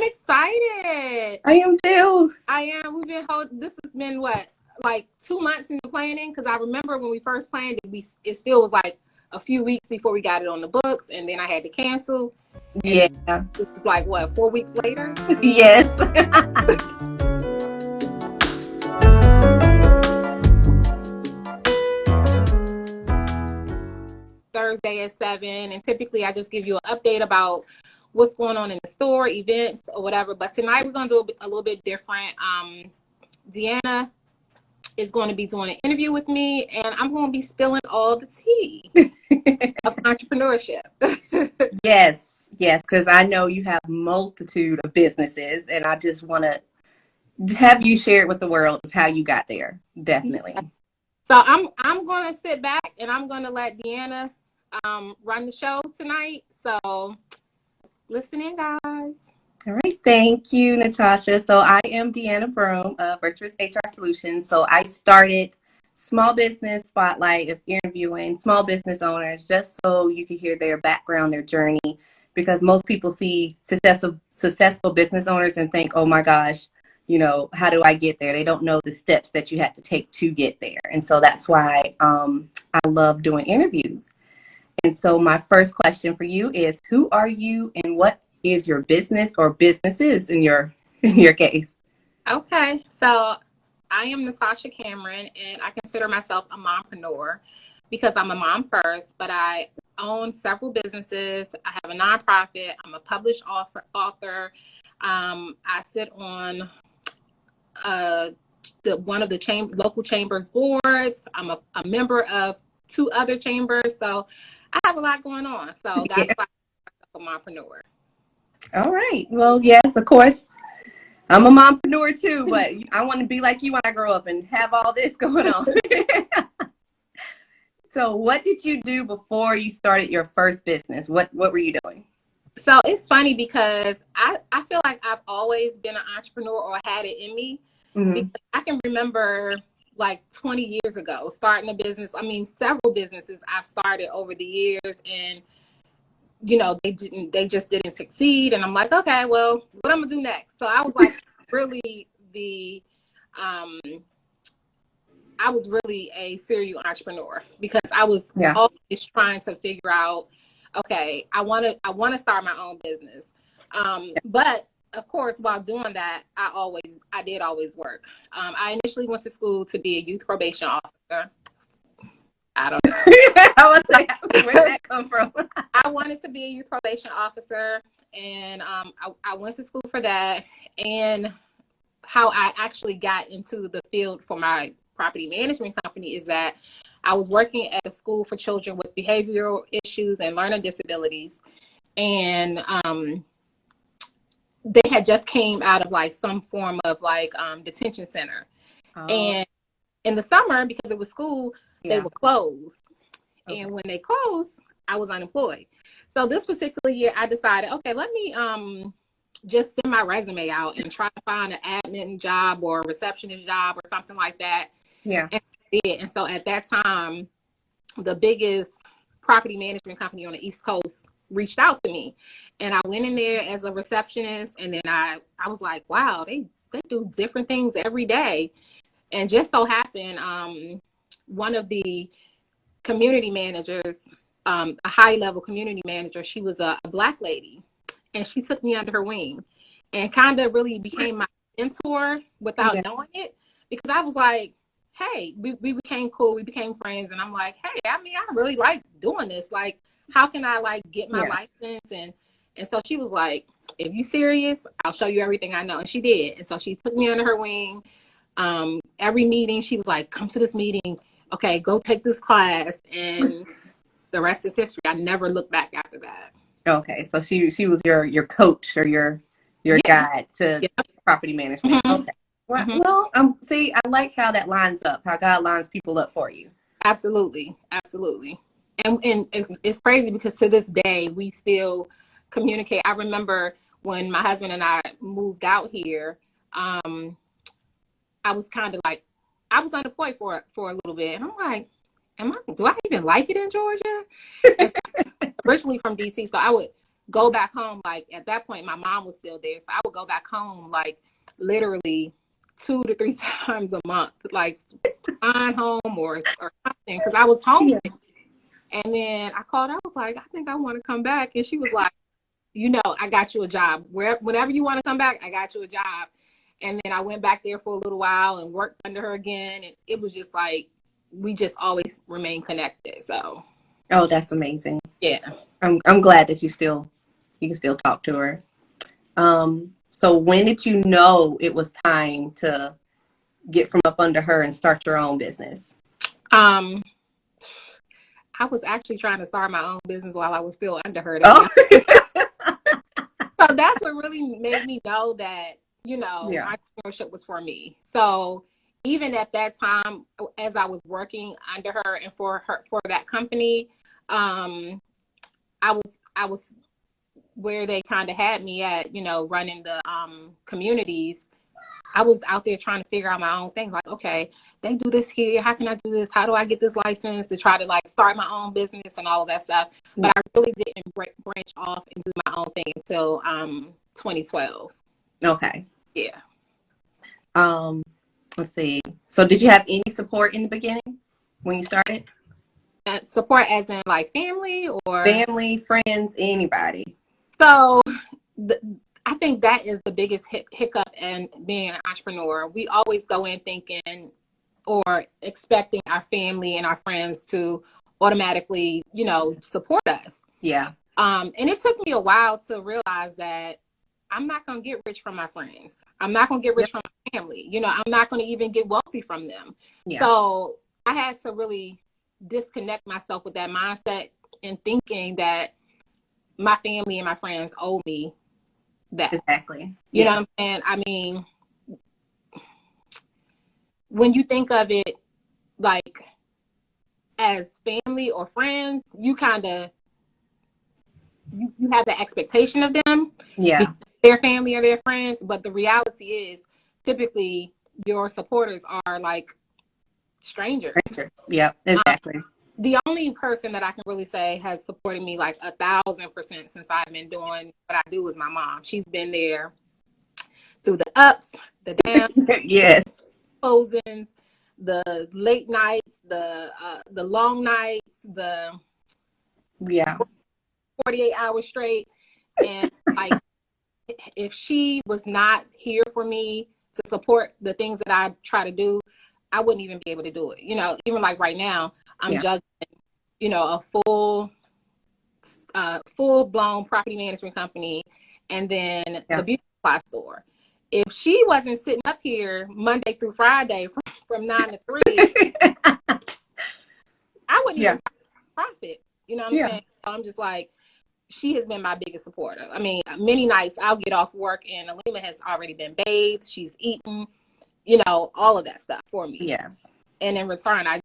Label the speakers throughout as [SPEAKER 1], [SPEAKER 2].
[SPEAKER 1] excited.
[SPEAKER 2] I am too.
[SPEAKER 1] I am. This has been what, like 2 months into planning? Because I remember when we first planned it, it still was like a few weeks before we got it on the books, and then I had to cancel.
[SPEAKER 2] Yeah.
[SPEAKER 1] It was like what, 4 weeks later?
[SPEAKER 2] Yes.
[SPEAKER 1] Thursday at 7, and typically I just give you an update about what's going on in the store, events or whatever. But tonight we're going to do a little bit different. Deanna is going to be doing an interview with me, and I'm going to be spilling all the tea of entrepreneurship.
[SPEAKER 2] Yes, because I know you have multitude of businesses, and I just want to have you share it with the world of how you got there. Definitely.
[SPEAKER 1] So I'm going to sit back and I'm going to let Deanna run the show tonight. So listen in, guys.
[SPEAKER 2] All right. Thank you, Natasha. So I am Deanna Broome of Virtuous HR Solutions. So I started Small Business Spotlight of interviewing small business owners just so you can hear their background, their journey, because most people see successful business owners and think, oh my gosh, you know, how do I get there? They don't know the steps that you had to take to get there. And so that's why I love doing interviews. And so my first question for you is, who are you and what is your business or businesses in your case?
[SPEAKER 1] Okay, so I am Natasha Cameron, and I consider myself a mompreneur because I'm a mom first, but I own several businesses. I have a nonprofit. I'm a published author. I sit on one of the local chambers boards. I'm a member of 2 other chambers, so I have a lot going on. So that's why I'm a mompreneur.
[SPEAKER 2] All right. Well, yes, of course. I'm a mompreneur too, but I want to be like you when I grow up and have all this going on. So what did you do before you started your first business? What were you doing?
[SPEAKER 1] So it's funny because I feel like I've always been an entrepreneur or had it in me. Mm-hmm. Because I can remember like 20 years ago starting a business. I mean, several businesses I've started over the years, and you know, they just didn't succeed. And I'm like, okay, well, what I'm gonna do next? So I was like really I was really a serial entrepreneur because I was always trying to figure out, okay, I want to start my own business. But of course, while doing that, I did always work. I initially went to school to be a youth probation officer. I don't know.
[SPEAKER 2] I was like, where did that come from?
[SPEAKER 1] I wanted to be a youth probation officer, and I went to school for that. And how I actually got into the field for my property management company is that I was working at a school for children with behavioral issues and learning disabilities. And they had just came out of like some form of like detention center. Oh. And in the summer, because it was school, they were closed. Okay. And when they closed, I was unemployed. So this particular year, I decided, okay, let me just send my resume out and try to find an admin job or a receptionist job or something like that. Yeah. And I did. And so at that time, the biggest property management company on the East Coast reached out to me, and I went in there as a receptionist. And then I was like, wow, they do different things every day. And just so happened, one of the community managers, a high level community manager, she was a Black lady, and she took me under her wing and kind of really became my mentor without knowing it, because I was like, hey, we became cool. We became friends. And I'm like, hey, I mean, I really like doing this. Like, how can I like get my license? And so she was like, if you serious, I'll show you everything I know. And she did. And so she took me under her wing. Every meeting, she was like, come to this meeting. Okay, go take this class. And the rest is history. I never looked back after that.
[SPEAKER 2] Okay. So she was your coach or your guide to property management. Mm-hmm. Okay. Well, see, I like how that lines up, how God lines people up for you.
[SPEAKER 1] Absolutely. Absolutely. And it's crazy because to this day, we still communicate. I remember when my husband and I moved out here, I was kind of like, I was unemployed for a little bit. And I'm like, do I even like it in Georgia? Originally from DC, so I would go back home. Like at that point, my mom was still there. So I would go back home like literally 2 to 3 times a month, like flying home or something, because I was homesick. Yeah. And then I called, I was like, I think I want to come back. And she was like, you know, I got you a job. Whenever you want to come back, I got you a job. And then I went back there for a little while and worked under her again. And it was just like, we just always remain connected. So.
[SPEAKER 2] Oh, that's amazing.
[SPEAKER 1] Yeah.
[SPEAKER 2] I'm glad that you can still talk to her. So when did you know it was time to get from up under her and start your own business?
[SPEAKER 1] I was actually trying to start my own business while I was still under her.
[SPEAKER 2] Oh.
[SPEAKER 1] So that's what really made me know that, you know, entrepreneurship was for me. So even at that time, as I was working under her and for that company, I was where they kind of had me at, you know, running the communities. I was out there trying to figure out my own thing. Like, okay, they do this here. How can I do this? How do I get this license to try to like start my own business and all of that stuff? But I really didn't branch off and do my own thing until 2012.
[SPEAKER 2] Okay.
[SPEAKER 1] Yeah.
[SPEAKER 2] Let's see. So did you have any support in the beginning when you started?
[SPEAKER 1] Support as in like family or?
[SPEAKER 2] Family, friends, anybody.
[SPEAKER 1] So I think that is the biggest hiccup in being an entrepreneur. We always go in thinking or expecting our family and our friends to automatically, you know, support us.
[SPEAKER 2] Yeah.
[SPEAKER 1] And it took me a while to realize that I'm not going to get rich from my friends. I'm not going to get rich from my family. You know, I'm not going to even get wealthy from them. Yeah. So I had to really disconnect myself with that mindset and thinking that my family and my friends owe me that.
[SPEAKER 2] Exactly.
[SPEAKER 1] You know what I'm saying? I mean, when you think of it like as family or friends, you kind of you have the expectation of them.
[SPEAKER 2] Yeah.
[SPEAKER 1] Their family or their friends, but the reality is typically your supporters are like strangers.
[SPEAKER 2] Yeah, exactly.
[SPEAKER 1] The only person that I can really say has supported me like 1,000% since I've been doing what I do is my mom. She's been there through the ups, the downs,
[SPEAKER 2] yes,
[SPEAKER 1] closings, the late nights, the long nights, the 48 hours straight. And like, if she was not here for me to support the things that I try to do, I wouldn't even be able to do it. You know, even like right now, I'm juggling, you know, a full-blown property management company and then the beauty supply store. If she wasn't sitting up here Monday through Friday from 9 to 3, I wouldn't even profit. You know what I'm saying? So I'm just like, she has been my biggest supporter. I mean, many nights I'll get off work and Alima has already been bathed. She's eaten, you know, all of that stuff for me.
[SPEAKER 2] Yes.
[SPEAKER 1] And in return, I'm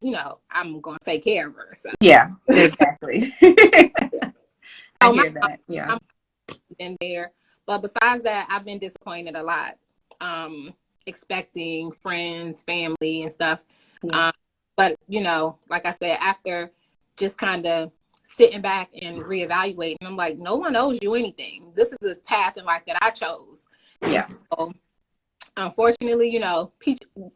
[SPEAKER 1] going to take care of her. So.
[SPEAKER 2] Yeah, exactly. I hear that. Yeah.
[SPEAKER 1] I've been there. But besides that, I've been disappointed a lot. Expecting friends, family and stuff. Yeah. But, you know, like I said, after just kind of sitting back and reevaluating, I'm like, no one owes you anything. This is a path in life that I chose. Yeah. So, unfortunately, you know,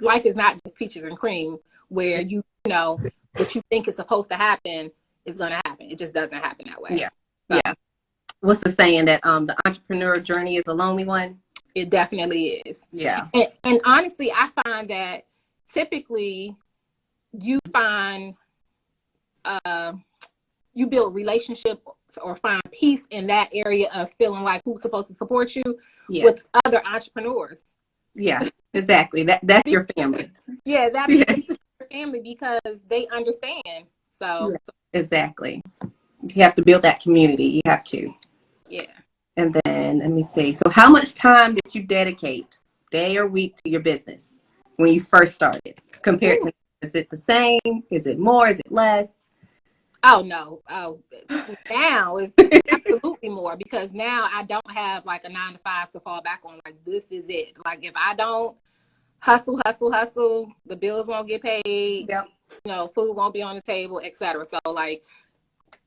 [SPEAKER 1] life is not just peaches and cream where you know what you think is supposed to happen is going to happen. It just doesn't happen that way.
[SPEAKER 2] Yeah. So, yeah. What's the saying that the entrepreneur journey is a lonely one?
[SPEAKER 1] It definitely is.
[SPEAKER 2] Yeah.
[SPEAKER 1] And honestly, I find that typically you find you build relationships or find peace in that area of feeling like who's supposed to support you with other entrepreneurs.
[SPEAKER 2] Yeah, exactly. That's your family.
[SPEAKER 1] Yeah, that's your family because they understand. So
[SPEAKER 2] exactly. You have to build that community. You have to.
[SPEAKER 1] Yeah.
[SPEAKER 2] And then let me see. So how much time did you dedicate day or week to your business when you first started compared to, is it the same? Is it more? Is it less?
[SPEAKER 1] Oh, no. Oh, now it's absolutely more because now I don't have like a 9 to 5 to fall back on. Like, this is it. Like, if I don't hustle, the bills won't get paid. Yep. You know, food won't be on the table, etc. So, like,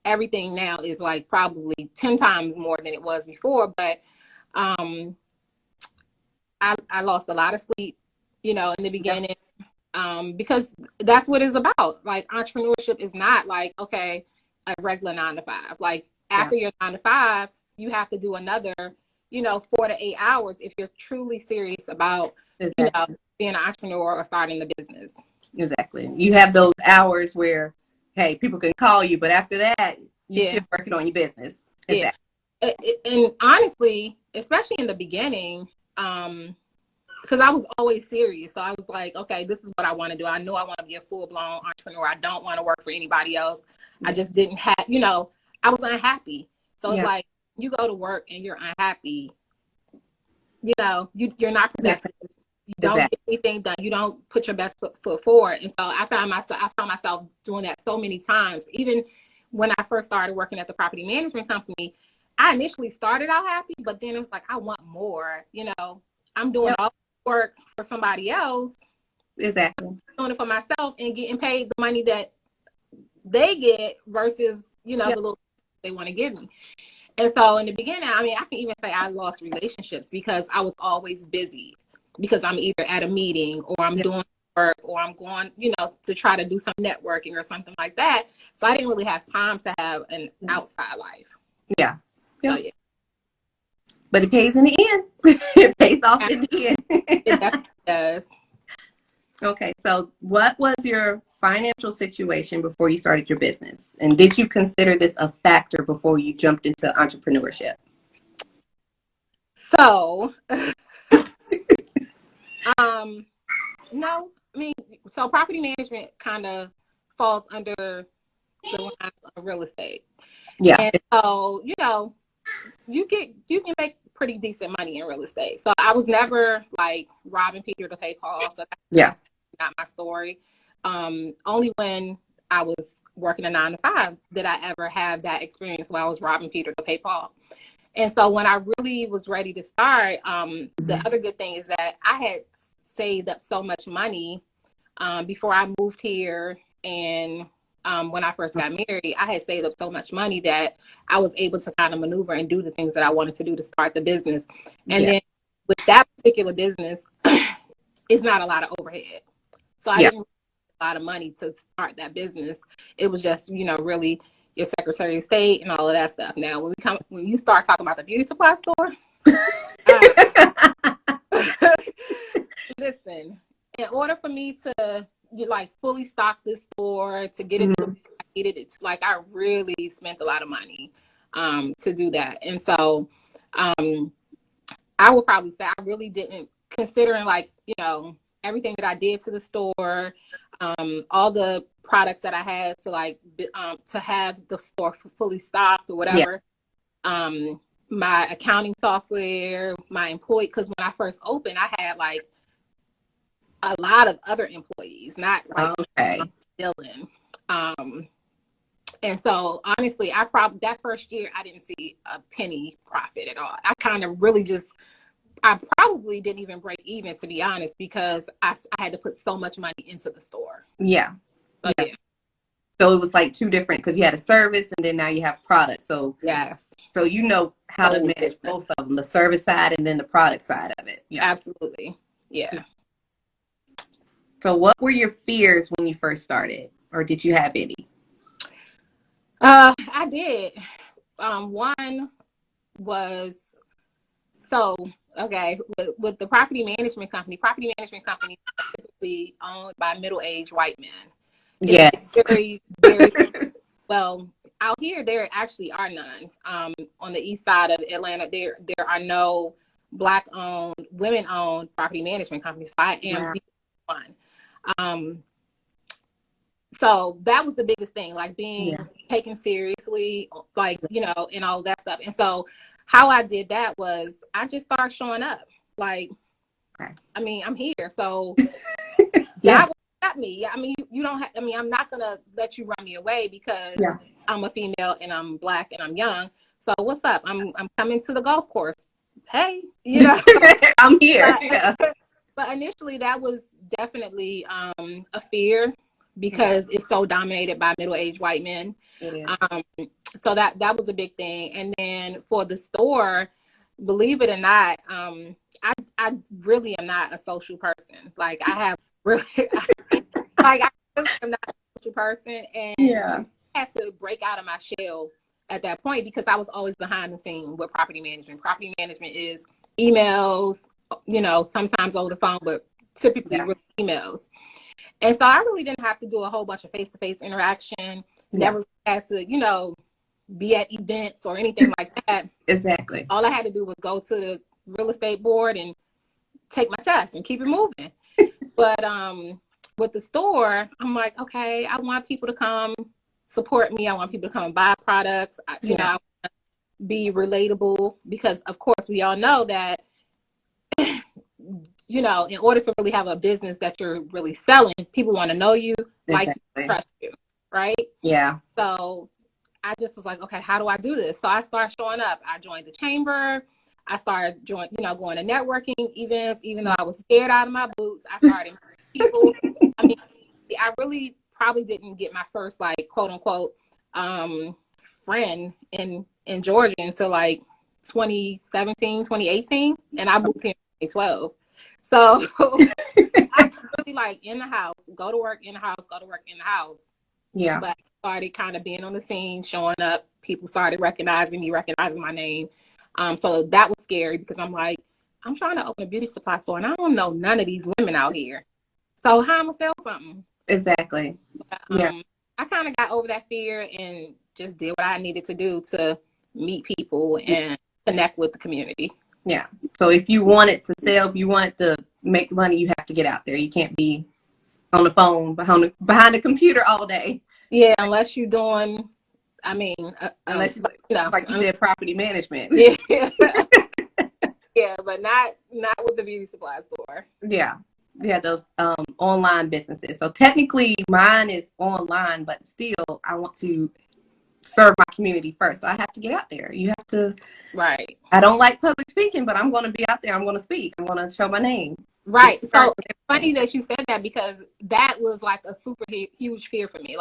[SPEAKER 1] everything now is like probably 10 times more than it was before. But I lost a lot of sleep, you know, in the beginning, because that's what it's about. Like, entrepreneurship is not like, okay, a regular 9 to 5. Like, after your 9 to 5, you have to do another, you know, 4 to 8 hours if you're truly serious about, you know, being an entrepreneur or starting the business.
[SPEAKER 2] Exactly. You have those hours where, hey, people can call you, but after that, you're still working on your business.
[SPEAKER 1] Exactly. And honestly, especially in the beginning, because I was always serious. So I was like, okay, this is what I want to do. I know I want to be a full-blown entrepreneur. I don't want to work for anybody else. I just didn't have, you know, I was unhappy. So it's like, you go to work and you're unhappy, you know, you're not productive. You don't get anything done. You don't put your best foot forward. And so I found myself doing that so many times. Even when I first started working at the property management company, I initially started out happy, but then it was like, I want more. You know, I'm doing all the work for somebody else.
[SPEAKER 2] Exactly.
[SPEAKER 1] I'm doing it for myself and getting paid the money that they get versus, you know, the little they want to give me. And so in the beginning, I mean, I can even say I lost relationships because I was always busy, because I'm either at a meeting or I'm doing work or I'm going, you know, to try to do some networking or something like that. So I didn't really have time to have an outside life.
[SPEAKER 2] Yeah.
[SPEAKER 1] So,
[SPEAKER 2] But it pays in the end. It pays off in the end.
[SPEAKER 1] It definitely does.
[SPEAKER 2] Okay. So what was your financial situation before you started your business? And did you consider this a factor before you jumped into entrepreneurship?
[SPEAKER 1] So, no, I mean, so property management kind of falls under the line of real estate.
[SPEAKER 2] Yeah.
[SPEAKER 1] And so, you know, you can make pretty decent money in real estate. So I was never like robbing Peter to pay Paul. So that's not my story. Only when I was working a 9 to 5 did I ever have that experience where I was robbing Peter to pay Paul. And so when I really was ready to start, the other good thing is that I had saved up so much money before I moved here. And when I first got married, I had saved up so much money that I was able to kind of maneuver and do the things that I wanted to do to start the business. And then with that particular business, it's not a lot of overhead. So I didn't have a lot of money to start that business. It was just, you know, really your Secretary of State and all of that stuff. Now, when you start talking about the beauty supply store, listen, in order for me to like fully stock this store, to get it to I needed, it's like I really spent a lot of money to do that. And so I would probably say I really didn't, considering like, you know, everything that I did to the store, all the products that I had to like to have the store fully stocked or whatever, my accounting software, my employee, because when I first opened, I had like a lot of other employees, not like Dylan. And so honestly, that first year I didn't see a penny profit at all. I kind of really I probably didn't even break even, to be honest, because I had to put so much money into the store.
[SPEAKER 2] So it was like two different, because you had a service and then now you have products. So so you know how to manage both of them, the service side and then the product side of it.
[SPEAKER 1] Absolutely.
[SPEAKER 2] So what were your fears when you first started, or did you have any?
[SPEAKER 1] I did. One was, with the property management company is typically owned by middle-aged white men. It's very, very, well, out here, there actually are none. On the east side of Atlanta, there are no Black-owned, women-owned property management companies. So I am the one. So that was the biggest thing, like being taken seriously, like, you know, and all that stuff. And so how I did that was I just started showing up. Like, I mean, I'm here. So God will accept me. I mean, you don't have, I mean, I'm not going to let you run me away because I'm a female and I'm Black and I'm young. So what's up? I'm coming to the golf course. Hey, you know,
[SPEAKER 2] I'm here.
[SPEAKER 1] But initially that was definitely a fear, because it's so dominated by middle-aged white men.
[SPEAKER 2] It is.
[SPEAKER 1] So that was a big thing. And then for the store, believe it or not, I really am not a social person. Like I have really, like I really am not a social person, and
[SPEAKER 2] Yeah.
[SPEAKER 1] I had to break out of my shell at that point because I was always behind the scene with property management. Property management is emails, sometimes over the phone, but typically really emails. And so I really didn't have to do a whole bunch of face-to-face interaction. Never had to, be at events or anything like that.
[SPEAKER 2] Exactly.
[SPEAKER 1] All I had to do was go to the real estate board and take my test and keep it moving. But with the store, I'm like, okay, I want people to come support me. I want people to come and buy products. I want to be relatable because, of course, we all know that, in order to really have a business that you're really selling, people want to know you, like you, trust you, right?
[SPEAKER 2] Yeah.
[SPEAKER 1] So I just was like, okay, how do I do this? So I started showing up. I joined the chamber. I started going to networking events, even though I was scared out of my boots. I started people. I mean, I really probably didn't get my first quote unquote friend in Georgia until 2017, 2018, and I moved here in 2012. So I was really in the house, go to work in the house, go to work in the house.
[SPEAKER 2] Yeah.
[SPEAKER 1] But I started kind of being on the scene, showing up. People started recognizing me, recognizing my name. So that was scary because I'm like, I'm trying to open a beauty supply store and I don't know none of these women out here. So how am I gonna sell something?
[SPEAKER 2] Exactly.
[SPEAKER 1] But, I kind of got over that fear and just did what I needed to do to meet people and connect with the community.
[SPEAKER 2] Yeah. So if you wanted to sell, if you wanted to make money, you have to get out there. You can't be on the phone behind the computer all day.
[SPEAKER 1] Yeah, unless you're doing,
[SPEAKER 2] unless like you said, property management.
[SPEAKER 1] Yeah. Yeah, but not with the beauty supply store.
[SPEAKER 2] Yeah. Yeah, those online businesses. So technically mine is online, but still I want to serve my community first. So I have to get out there. You have to.
[SPEAKER 1] Right.
[SPEAKER 2] I don't like public speaking, but I'm going to be out there. I'm going to speak. I'm going to show my name.
[SPEAKER 1] Right. So it's funny that you said that because that was a super huge fear for me.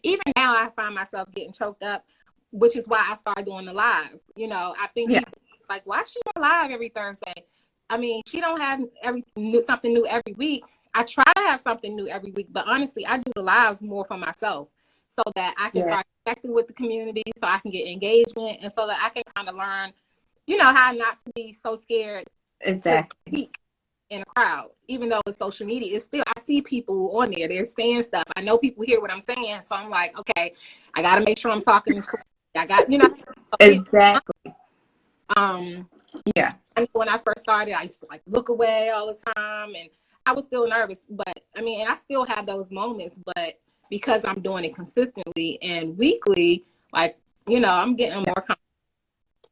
[SPEAKER 1] Even now I find myself getting choked up, which is why I started doing the lives. I think people, why is she on live every Thursday? I mean, she don't have something new every week. I try to have something new every week, but honestly, I do the lives more for myself so that I can start connecting with the community, so I can get engagement, and so that I can kind of learn, how not to be so scared to speak in a crowd. Even though it's social media, it's still, I see people on there, they're saying stuff. I know people hear what I'm saying, so I'm like, okay, I got to make sure I'm talking. I got,
[SPEAKER 2] exactly.
[SPEAKER 1] Yes. I know when I first started, I used to look away all the time, and I was still nervous. But and I still have those moments. But because I'm doing it consistently and weekly, I'm getting more confident.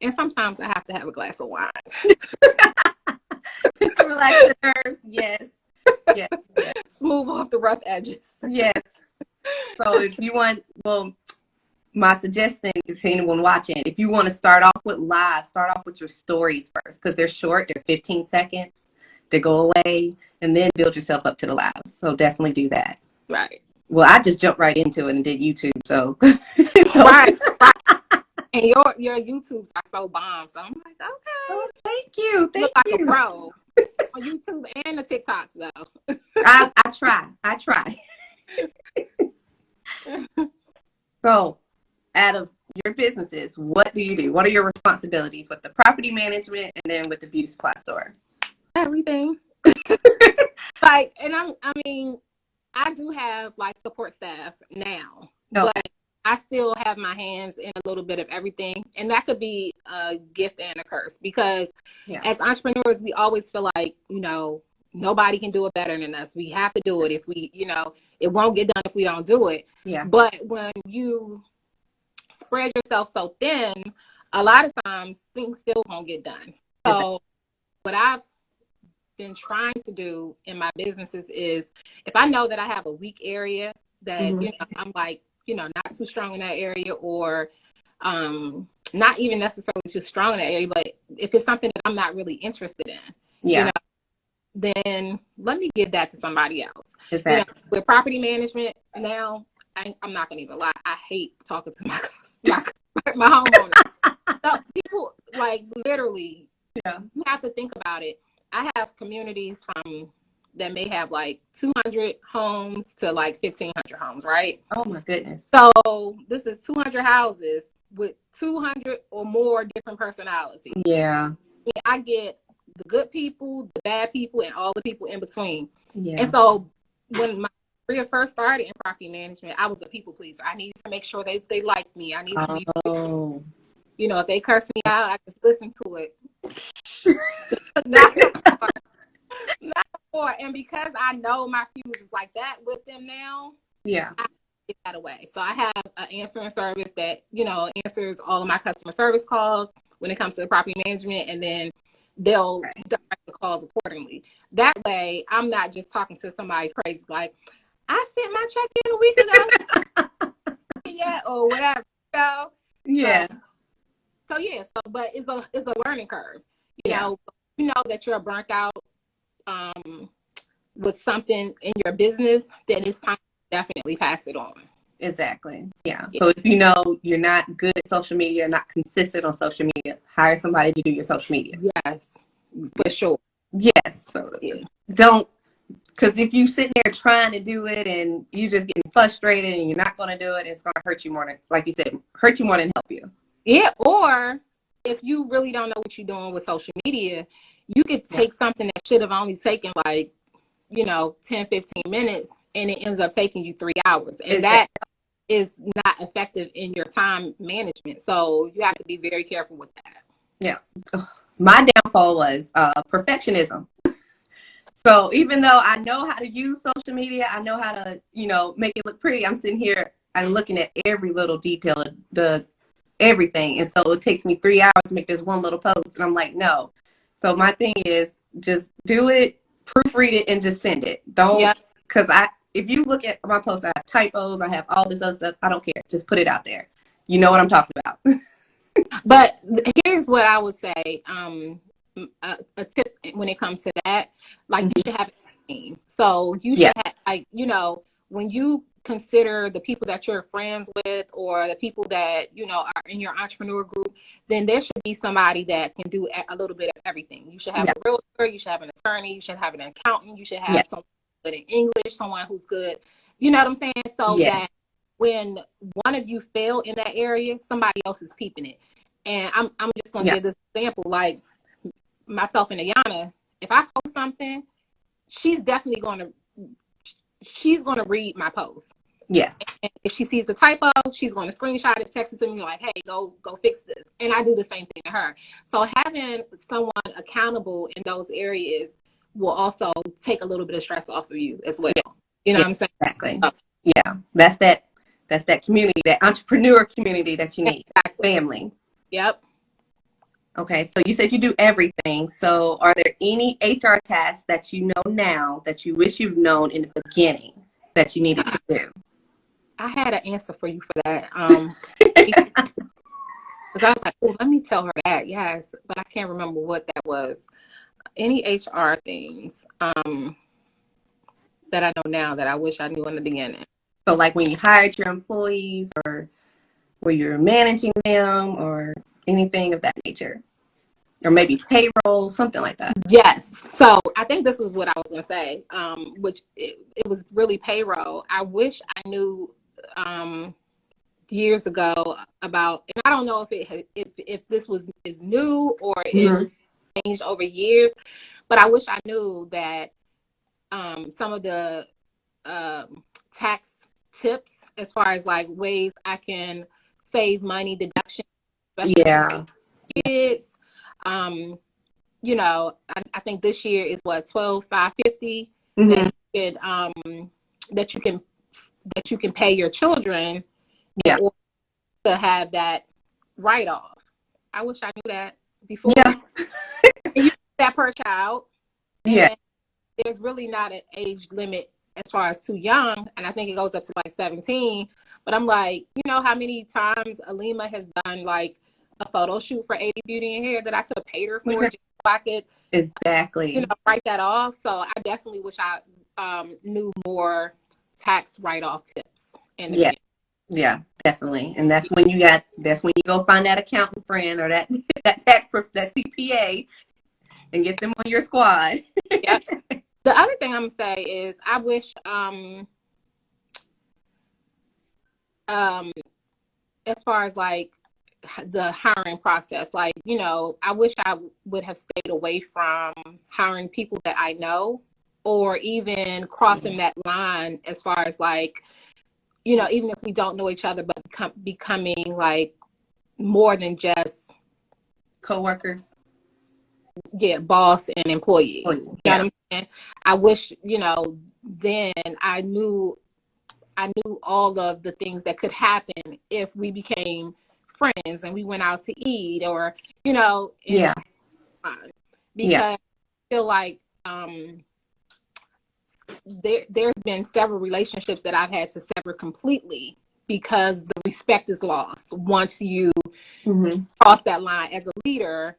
[SPEAKER 1] And sometimes I have to have a glass of wine
[SPEAKER 2] to relax the nerves. Yes. Yes.
[SPEAKER 1] Smooth off the rough edges.
[SPEAKER 2] Yes. So if you want, my suggestion, if anyone watching, if you want to start off with live, start off with your stories first because they're short. They're 15 seconds. They go away, and then build yourself up to the lives. So definitely do that.
[SPEAKER 1] Right.
[SPEAKER 2] Well, I just jumped right into it and did YouTube. So
[SPEAKER 1] right. And your YouTubes are so bomb. So I'm like, okay.
[SPEAKER 2] Oh, thank you. Thank you.
[SPEAKER 1] Like a pro on YouTube and the TikToks though.
[SPEAKER 2] I try. So, out of your businesses, what do you do? What are your responsibilities with the property management and then with the beauty supply store?
[SPEAKER 1] Everything. I do have support staff now, but I still have my hands in a little bit of everything. And that could be a gift and a curse because as entrepreneurs, we always feel like, nobody can do it better than us. We have to do it. If we, it won't get done if we don't do it.
[SPEAKER 2] Yeah.
[SPEAKER 1] But when you spread yourself so thin, a lot of times things still won't get done. So what I've been trying to do in my businesses is if I know that I have a weak area that, I'm not too strong in that area or not even necessarily too strong in that area, but if it's something that I'm not really interested in, then let me give that to somebody else.
[SPEAKER 2] Exactly.
[SPEAKER 1] With property management now, I'm not going to even lie. I hate talking to my my homeowner. So people, like, literally,
[SPEAKER 2] Yeah.
[SPEAKER 1] you have to think about it. I have communities that may have like 200 homes to like 1,500 homes, right?
[SPEAKER 2] Oh my goodness.
[SPEAKER 1] So this is 200 houses with 200 or more different personalities.
[SPEAKER 2] Yeah.
[SPEAKER 1] I get the good people, the bad people, and all the people in between.
[SPEAKER 2] Yeah.
[SPEAKER 1] And so when my career first started in property management, I was a people pleaser. I needed to make sure they liked me. I needed to be, you know, if they curse me out, I just listen to it. Not before. And because I know my fuse is like that with them now,
[SPEAKER 2] yeah,
[SPEAKER 1] I get that away. So I have an answering service that, you know, answers all of my customer service calls when it comes to the property management, and then they'll direct the calls accordingly. That way, I'm not just talking to somebody crazy like, I sent my check in a week ago, yeah, or whatever. So,
[SPEAKER 2] yeah.
[SPEAKER 1] So yeah. So, but it's a learning curve. You know that you're burnt out with something in your business, then it's time to definitely pass it on.
[SPEAKER 2] Exactly. Yeah. So if you know you're not good at social media, not consistent on social media, hire somebody to do your social media.
[SPEAKER 1] Yes, for sure.
[SPEAKER 2] Yes. So don't, because if you sitting there trying to do it and you just getting frustrated and you're not going to do it, it's going to hurt you more than, like you said, hurt you more than help you.
[SPEAKER 1] Yeah. Or if you really don't know what you're doing with social media, you could take something that should have only taken like, 10, 15 minutes, and it ends up taking you 3 hours. And that is not effective in your time management. So you have to be very careful with that.
[SPEAKER 2] Yeah. My downfall was perfectionism. So even though I know how to use social media, I know how to, make it look pretty, I'm sitting here and looking at every little detail, everything. And so it takes me 3 hours to make this one little post. And I'm like, no. So my thing is just do it, proofread it, and just send it. Don't, because if you look at my posts, I have typos, I have all this other stuff. I don't care. Just put it out there. You know what I'm talking about.
[SPEAKER 1] But here's what I would say. A tip when it comes to that, like, you should have a team. So you should have, like, when you consider the people that you're friends with or the people that, are in your entrepreneur group, then there should be somebody that can do a little bit of everything. You should have a realtor, you should have an attorney, you should have an accountant, you should have someone good in English, someone who's good, you know what I'm saying? So that when one of you fail in that area, somebody else is peeping it. And I'm just going to give this example, like myself and Ayana, if I post something, she's definitely going to read my post. Yeah. And if she sees the typo, she's going to screenshot it, text it to me like, hey, go fix this. And I do the same thing to her. So having someone accountable in those areas will also take a little bit of stress off of you as well. You know what I'm saying?
[SPEAKER 2] Exactly. Yeah. That's that community, that entrepreneur community that you need. Exactly. Family.
[SPEAKER 1] Yep.
[SPEAKER 2] Okay, so you said you do everything. So are there any HR tasks that you know now that you wish you've known in the beginning that you needed to do?
[SPEAKER 1] I had an answer for you for that. Because I was like, oh, let me tell her that. Yes, but I can't remember what that was. Any HR things that I know now that I wish I knew in the beginning.
[SPEAKER 2] So like when you hired your employees, or where you're managing them, or anything of that nature, or maybe payroll, something like that.
[SPEAKER 1] Yes. So I think this was what I was going to say, which it was really payroll. I wish I knew years ago about, and I don't know if this is new or it changed over years, but I wish I knew that some of the tax tips as far as like ways I can save money, deduction, especially for kids. I think this year is what, $12,550 that you can pay your children in order to have that write off. I wish I knew that before. Yeah. You get that per child. Yeah. There's really not an age limit as far as too young, and I think it goes up to like 17. But I'm like, how many times Alima has done like a photo shoot for 80 Beauty and Hair that I could have paid her for just so I could write that off. So I definitely wish I knew more tax write-off tips. Yeah,
[SPEAKER 2] Definitely. And that's when you go find that accountant friend or that that CPA and get them on your squad.
[SPEAKER 1] Yep. The other thing I'm gonna say is I wish as far as like the hiring process, like, you know, I wish I would have stayed away from hiring people that I know, or even crossing that line as far as like, you know, even if we don't know each other, but becoming like more than just
[SPEAKER 2] Co-workers.
[SPEAKER 1] Yeah, boss and employee.
[SPEAKER 2] Yeah.
[SPEAKER 1] You know what I'm saying? I wish, you know, then I knew all of the things that could happen if we became friends and we went out to eat, or, you know,
[SPEAKER 2] Yeah.
[SPEAKER 1] Because I feel like there's been several relationships that I've had to sever completely because the respect is lost once you cross that line as a leader,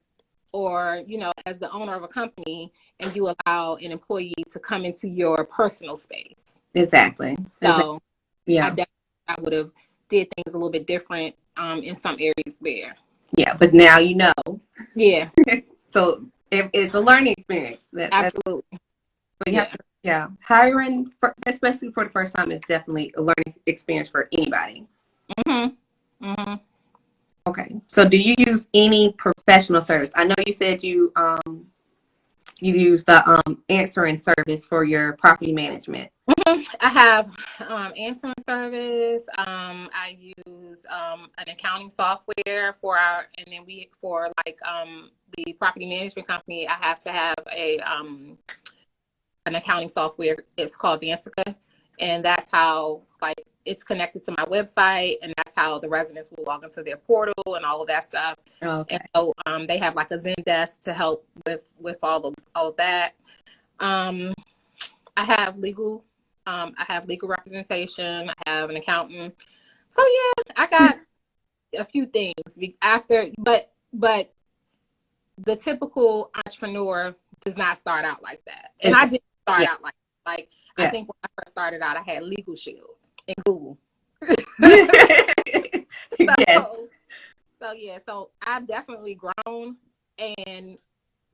[SPEAKER 1] or, you know, as the owner of a company, and you allow an employee to come into your personal space.
[SPEAKER 2] Exactly.
[SPEAKER 1] So
[SPEAKER 2] yeah,
[SPEAKER 1] I would have did things a little bit different in some areas there.
[SPEAKER 2] Yeah, but now you know.
[SPEAKER 1] Yeah.
[SPEAKER 2] So it's a learning experience.
[SPEAKER 1] Absolutely.
[SPEAKER 2] So you have to, hiring, especially for the first time, is definitely a learning experience for anybody. Okay. So do you use any professional service? I know you said you use the answering service for your property management.
[SPEAKER 1] I have answering service. I use an accounting software for the property management company. I have to have an accounting software. It's called Vantica, and that's how it's connected to my website, and that's how the residents will log into their portal and all of that stuff.
[SPEAKER 2] Okay.
[SPEAKER 1] And so they have like a Zendesk to help with all of that. I have legal representation. I have an accountant. So yeah, I got a few things but the typical entrepreneur does not start out like that. And I didn't start out like I think when I first started out, I had Legal Shield and Google. So I've definitely grown, and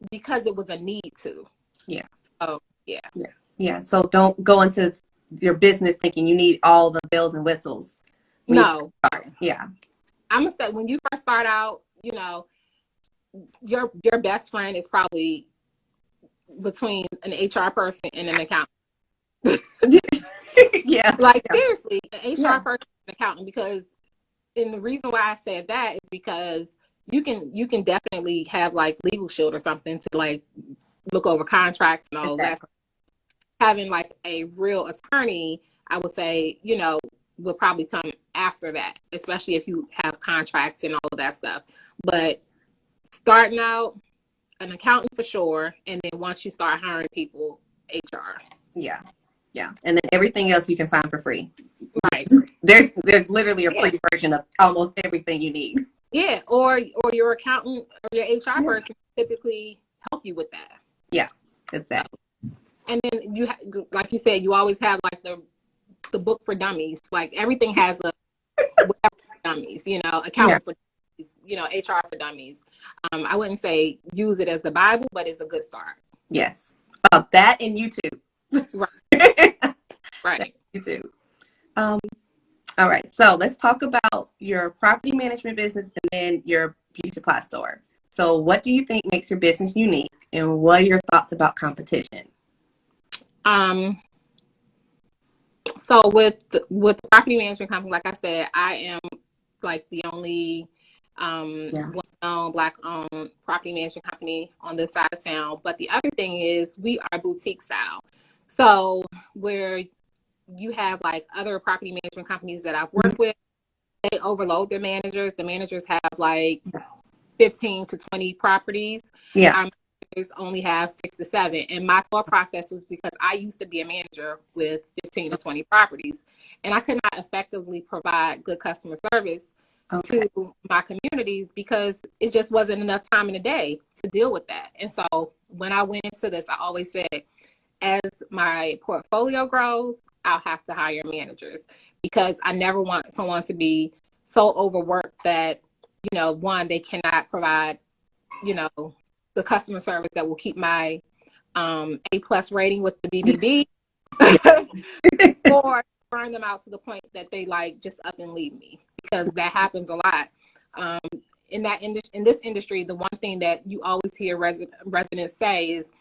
[SPEAKER 1] because it was a need to.
[SPEAKER 2] Yeah.
[SPEAKER 1] So yeah.
[SPEAKER 2] Yeah. So don't go into your business thinking you need all the bells and whistles.
[SPEAKER 1] No.
[SPEAKER 2] Yeah.
[SPEAKER 1] I'm gonna say when you first start out, you know, your best friend is probably between an HR person and an accountant.
[SPEAKER 2] Yeah.
[SPEAKER 1] Like seriously, an HR person and an accountant, and the reason why I said that is because you can definitely have like Legal Shield or something to like look over contracts and all that. Having like a real attorney, I would say, you know, will probably come after that, especially if you have contracts and all of that stuff. But starting out, an accountant for sure, and then once you start hiring people, HR.
[SPEAKER 2] Yeah. Yeah. And then everything else you can find for free.
[SPEAKER 1] Right.
[SPEAKER 2] There's literally a free version of almost everything you need.
[SPEAKER 1] Yeah. Or your accountant or your HR person typically help you with that.
[SPEAKER 2] Yeah. Exactly.
[SPEAKER 1] And then like you said, you always have like the book for dummies. Like everything has a whatever for dummies, you know, accountant for dummies, you know, HR for dummies. I wouldn't say use it as the Bible, but it's a good start.
[SPEAKER 2] Yes. That and YouTube.
[SPEAKER 1] Right. Right.
[SPEAKER 2] YouTube. All right. So let's talk about your property management business and then your beauty supply store. So what do you think makes your business unique, and what are your thoughts about competition?
[SPEAKER 1] So with the property management company, like I said, I am like the only one-owned, Black-owned property management company on this side of town. But the other thing is we are boutique style. So where you have like other property management companies that I've worked with, they overload their managers. The managers have like 15 to 20 properties.
[SPEAKER 2] Yeah.
[SPEAKER 1] Our managers only have 6 to 7. And my thought process was because I used to be a manager with 15 to 20 properties, and I could not effectively provide good customer service to my communities because it just wasn't enough time in the day to deal with that. And so when I went into this, I always said, as my portfolio grows, I'll have to hire managers, because I never want someone to be so overworked that, you know, one, they cannot provide, you know, the customer service that will keep my A+ rating with the BBB, or burn them out to the point that they like just up and leave me, because that happens a lot. In this industry, the one thing that you always hear residents say is,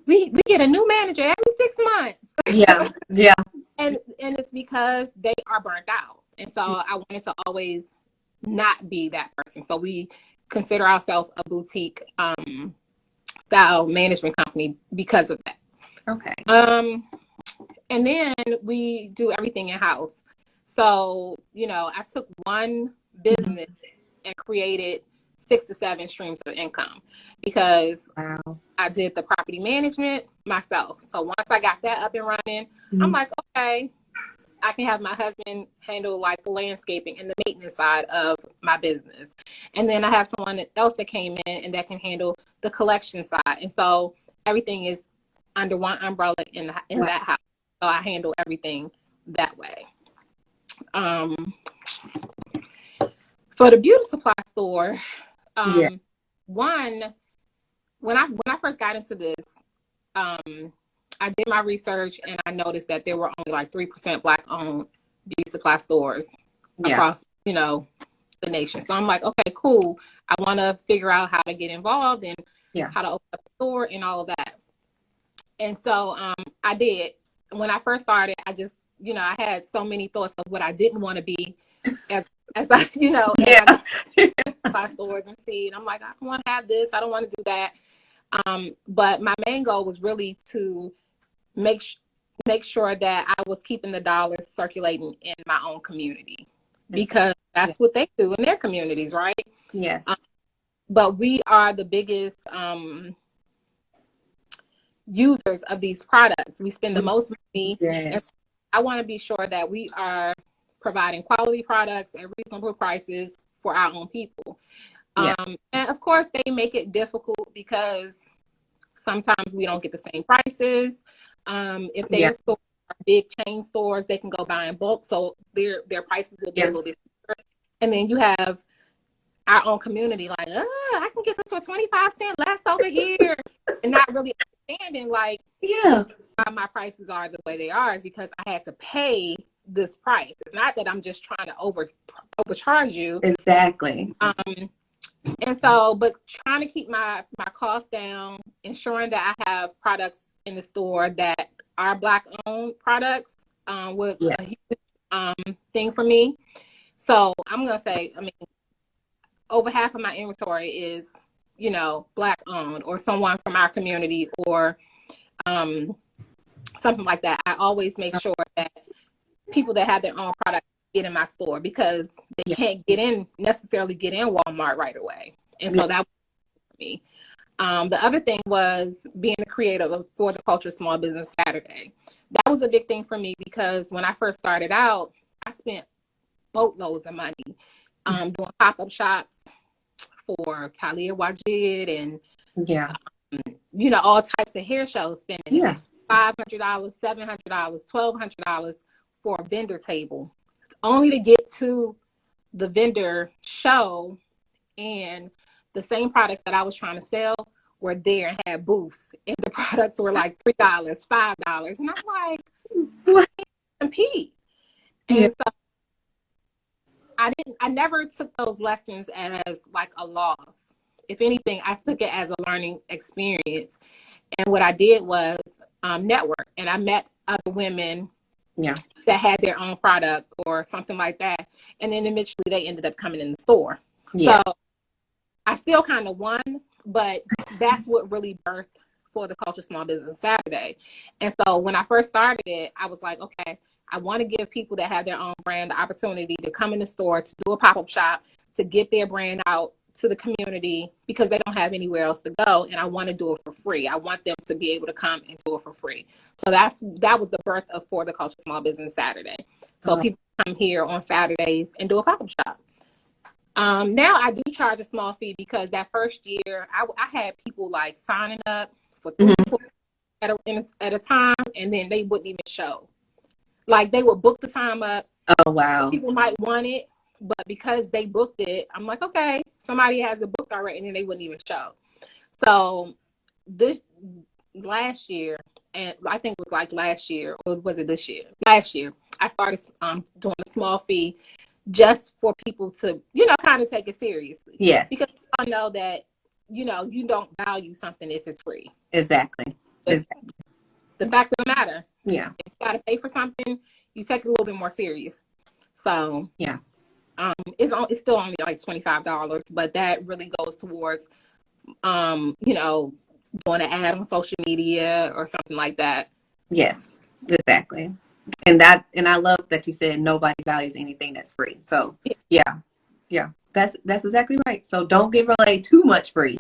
[SPEAKER 1] we get a new manager every 6 months.
[SPEAKER 2] Yeah.
[SPEAKER 1] And it's because they are burnt out. And so I wanted to always not be that person. So we consider ourselves a boutique style management company because of that.
[SPEAKER 2] Okay.
[SPEAKER 1] And then we do everything in-house. So, you know, I took one business and created 6 to 7 streams of income, because I did the property management myself. So once I got that up and running, I'm like, okay, I can have my husband handle like the landscaping and the maintenance side of my business. And then I have someone else that came in and that can handle the collection side. And so everything is under one umbrella in that house. So I handle everything that way. For the beauty supply store, one, when I first got into this, I did my research and I noticed that there were only like 3% Black-owned beauty supply stores across, you know, the nation. So I'm like, okay, cool. I want to figure out how to get involved and how to open up a store and all of that. And so I did. When I first started, I just, you know, I had so many thoughts of what I didn't want to be as I, you know, buy stores and see. And I'm like, I don't want to have this. I don't want to do that. But my main goal was really to make sure that I was keeping the dollars circulating in my own community, because that's what they do in their communities, right?
[SPEAKER 2] Yes.
[SPEAKER 1] But we are the biggest users of these products. We spend the most money.
[SPEAKER 2] Yes.
[SPEAKER 1] And I want to be sure that we are providing quality products at reasonable prices for our own people. And of course, they make it difficult because sometimes we don't get the same prices. If their stores are big chain stores, they can go buy in bulk, so their prices will be a little bit cheaper. And then you have our own community, like, I can get this for 25 cents less over here, and not really understanding, like, why my prices are the way they are is because I had to pay this price. It's not that I'm just trying to overcharge you.
[SPEAKER 2] Exactly.
[SPEAKER 1] And so, but trying to keep my costs down, ensuring that I have products in the store that are Black-owned products was a huge thing for me. So I'm going to say, I mean, over half of my inventory is, you know, Black-owned or someone from our community or something like that. I always make sure that people that have their own products get in my store, because they can't necessarily get in Walmart right away. And so that was for me. The other thing was being a creative for the Culture Small Business Saturday. That was a big thing for me, because when I first started out, I spent boatloads of money doing pop-up shops for Talia Wajid and you know, all types of hair shows, spending $500, $700, $1,200 for a vendor table, only to get to the vendor show and the same products that I was trying to sell were there and had booths, and the products were like $3, $5, and I'm like, I can't compete. And so I never took those lessons as like a loss. If anything, I took it as a learning experience. And what I did was network, and I met other women that had their own product or something like that. And then eventually they ended up coming in the store. So I still kind of won, but that's what really birthed for the Culture Small Business Saturday. And so when I first started it, I was like, okay, I want to give people that have their own brand the opportunity to come in the store, to do a pop-up shop, to get their brand out to the community, because they don't have anywhere else to go, and I want to do it for free. I want them to be able to come and do it for free. So that was the birth of For the Culture Small Business Saturday. So people come here on Saturdays and do a pop-up shop. Now I do charge a small fee, because that first year I had people like signing up for 3 at a time, and then they wouldn't even show. Like, they would book the time up.
[SPEAKER 2] Oh, wow.
[SPEAKER 1] People might want it, but because they booked it, I'm like, okay, somebody has it booked already, and then they wouldn't even show. So this last year, and I think it was like last year, or was it this year? Last year, I started doing a small fee just for people to, kind of take it seriously.
[SPEAKER 2] Yes.
[SPEAKER 1] Because I know that, you don't value something if it's free.
[SPEAKER 2] Exactly.
[SPEAKER 1] The fact of the matter.
[SPEAKER 2] Yeah.
[SPEAKER 1] If you got to pay for something, you take it a little bit more serious. So
[SPEAKER 2] yeah.
[SPEAKER 1] It's still only like $25, but that really goes towards, doing an ad on social media or something like that.
[SPEAKER 2] Yes, exactly. And I love that you said nobody values anything that's free. So yeah, that's exactly right. So don't give away too much free.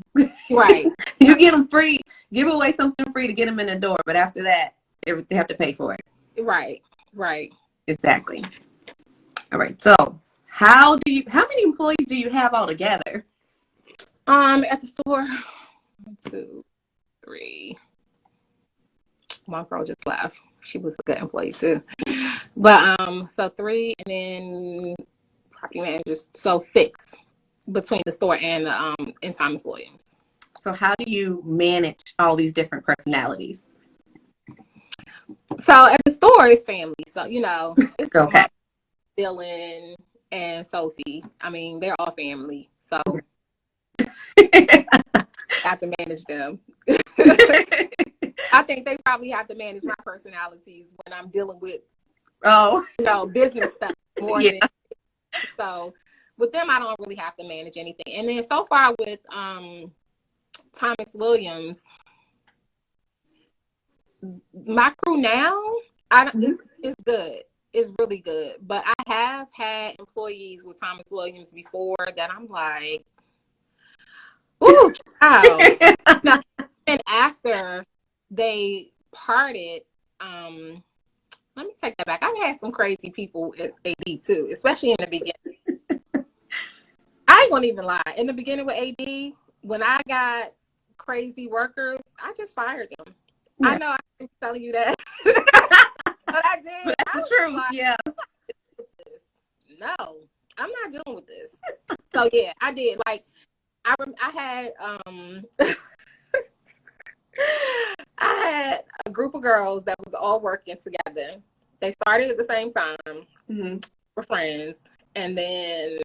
[SPEAKER 1] Right.
[SPEAKER 2] You get them free, give away something free to get them in the door. But after that, they have to pay for it.
[SPEAKER 1] Right.
[SPEAKER 2] Exactly. All right. So how many employees do you have altogether?
[SPEAKER 1] At the store, 1, 2, 3. My girl just left. She was a good employee too. But so 3, and then property managers, so 6 between the store and the and Thomas Williams.
[SPEAKER 2] So how do you manage all these different personalities?
[SPEAKER 1] So at the store, it's family. So it's
[SPEAKER 2] okay.
[SPEAKER 1] Dylan and Sophie. I mean, they're all family. So I have to manage them. I think they probably have to manage my personalities when I'm dealing with business stuff more than so with them I don't really have to manage anything. And then so far with Thomas Williams, my crew now is good. It's really good. But I have had employees with Thomas Williams before that I'm like, ooh, wow. Now, and after they parted, let me take that back. I've had some crazy people at AD too, especially in the beginning. I ain't gonna even lie. In the beginning with AD, when I got crazy workers, I just fired them. Yeah. I know I keep telling you that, but I did.
[SPEAKER 2] That's true. Like, yeah.
[SPEAKER 1] No, I'm not dealing with this. So yeah, I did. Like I had I had a group of girls that was all working together. They started at the same time. Mm-hmm. We're friends, and then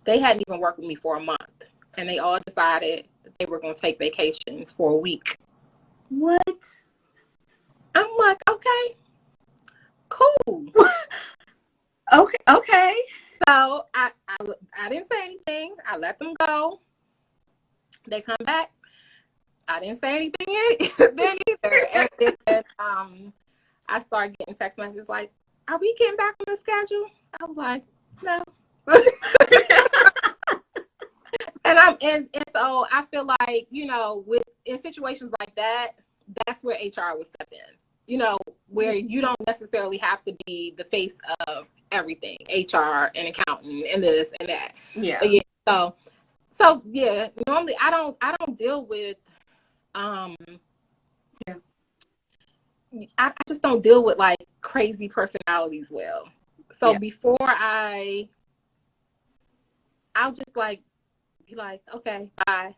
[SPEAKER 1] they hadn't even worked with me for a month, and they all decided that they were going to take vacation for a week.
[SPEAKER 2] What?
[SPEAKER 1] I'm like, okay, cool.
[SPEAKER 2] Okay.
[SPEAKER 1] So I didn't say anything. I let them go. They come back. I didn't say anything then either. And then I started getting text messages like, "Are we getting back on the schedule?" I was like, "No." And so I feel like, in situations like that, that's where HR would step in. Where you don't necessarily have to be the face of everything, HR and accountant and this and that.
[SPEAKER 2] Yeah.
[SPEAKER 1] But yeah. So yeah, normally I don't deal with I just don't deal with like crazy personalities well. So before I'll just like be like, okay, bye.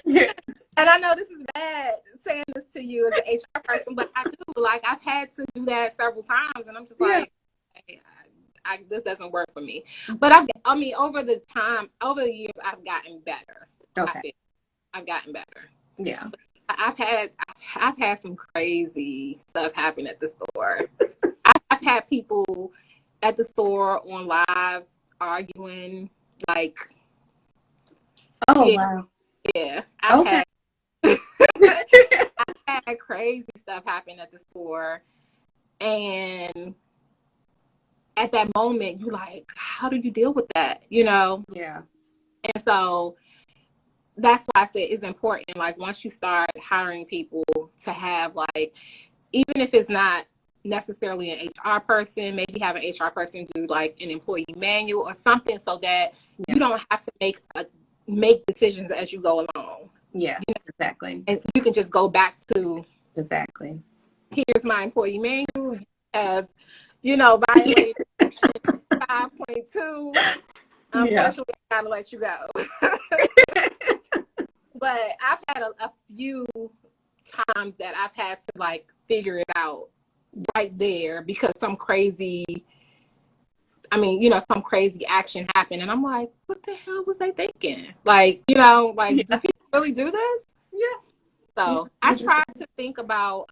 [SPEAKER 1] Yeah. And I know this is bad saying this to you as an HR person, but I do. Like, I've had to do that several times, and I'm just like, hey, this doesn't work for me. But over the years, I've gotten better.
[SPEAKER 2] Okay.
[SPEAKER 1] I've gotten better.
[SPEAKER 2] Yeah.
[SPEAKER 1] But I've had some crazy stuff happen at the store. I've had people at the store on live arguing, like.
[SPEAKER 2] Oh wow.
[SPEAKER 1] Yeah.
[SPEAKER 2] I've
[SPEAKER 1] had crazy stuff happen at the store, and at that moment you're like, how do you deal with that? Yeah. And so that's why I said it's important, like, once you start hiring people, to have, like, even if it's not necessarily an HR person, maybe have an HR person do like an employee manual or something, so that you don't have to make decisions as you go along.
[SPEAKER 2] Yeah, exactly.
[SPEAKER 1] And you can just go back to,
[SPEAKER 2] exactly,
[SPEAKER 1] here's my employee manual. You have, violated 5.2.
[SPEAKER 2] Yeah.
[SPEAKER 1] Unfortunately, I gotta let you go. But I've had a few times that I've had to like figure it out right there because some crazy action happened. And I'm like, what the hell was they thinking? Like, like, do people really do this?
[SPEAKER 2] Yeah.
[SPEAKER 1] So I try to think about,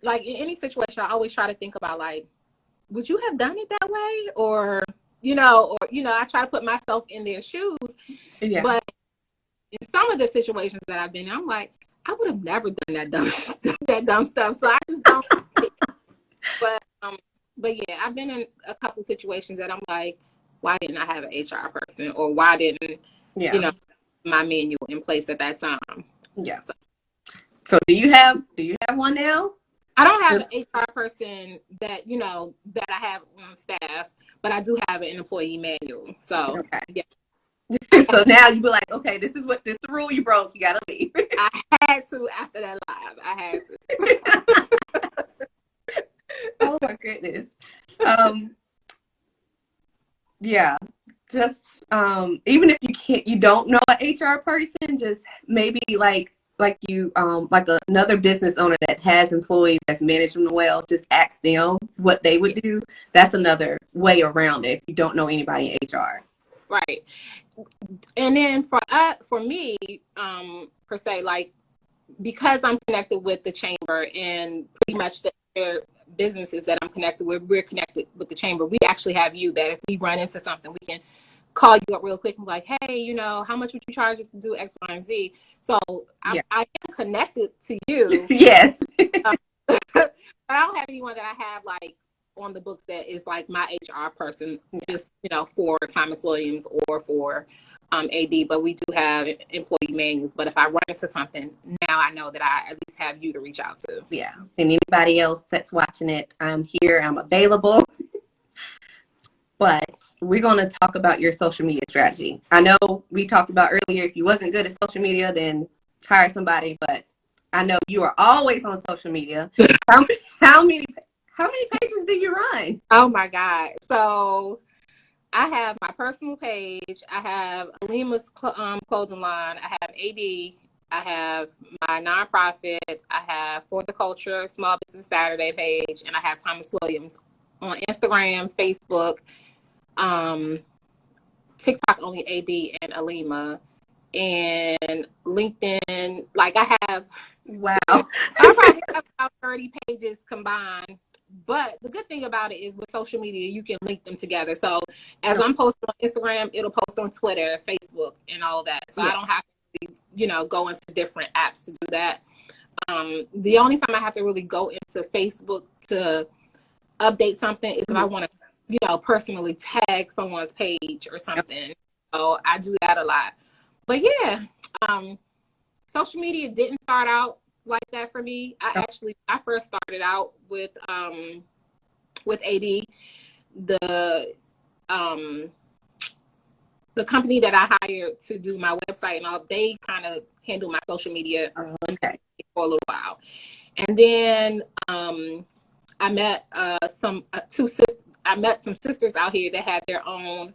[SPEAKER 1] like in any situation, I always try to think about like, would you have done it that way? Or I try to put myself in their shoes.
[SPEAKER 2] Yeah.
[SPEAKER 1] But in some of the situations that I've been in, I'm like, I would have never done that dumb stuff. So I just don't. But yeah, I've been in a couple situations that I'm like, why didn't I have an HR person, or why didn't my manual in place at that time?
[SPEAKER 2] Yeah. So do you have one now?
[SPEAKER 1] I don't have an HR person that I have on staff, but I do have an employee manual. So
[SPEAKER 2] okay.
[SPEAKER 1] Yeah.
[SPEAKER 2] So now you be like, okay, this is the rule you broke. You gotta leave.
[SPEAKER 1] I had to after that live. I had to.
[SPEAKER 2] Oh my goodness. Yeah. Just even if you don't know an HR person, just maybe like you like another business owner that has employees that's managed them well, just ask them what they would do. That's another way around it if you don't know anybody in HR.
[SPEAKER 1] Right. And then for me, per se, like, because I'm connected with the chamber and pretty much the businesses that I'm connected with, we're connected with the chamber. We actually have you that if we run into something, we can call you up real quick and be like, hey, how much would you charge us to do X, Y, and Z? So I am connected to you.
[SPEAKER 2] Yes.
[SPEAKER 1] But I don't have anyone that I have like on the books that is like my HR person, just for Thomas Williams or for AD. But we do have employee manuals. But if I run into something, now I know that I at least have you to reach out to.
[SPEAKER 2] Yeah, and anybody else that's watching it, I'm here. I'm available. But we're going to talk about your social media strategy. I know we talked about earlier, if you wasn't good at social media, then hire somebody. But I know you are always on social media. How many pages do you run?
[SPEAKER 1] Oh my God. So I have my personal page. I have Alima's clothing line. I have AD. I have my nonprofit. I have For the Culture Small Business Saturday page, and I have Thomas Williams on Instagram, Facebook, TikTok only AD and Alima, and LinkedIn. Like I have,
[SPEAKER 2] wow,
[SPEAKER 1] I probably have about 30 pages combined. But the good thing about it is with social media, you can link them together. So as I'm posting on Instagram, it'll post on Twitter, Facebook, and all that. So I don't have to, go into different apps to do that. The only time I have to really go into Facebook to update something is if I want to, personally tag someone's page or something. So I do that a lot. But yeah, social media didn't start out like that for me. I first started out with AD, the company that I hired to do my website and all. They kind of handle my social media for a little while, and then I met some sisters out here that had their own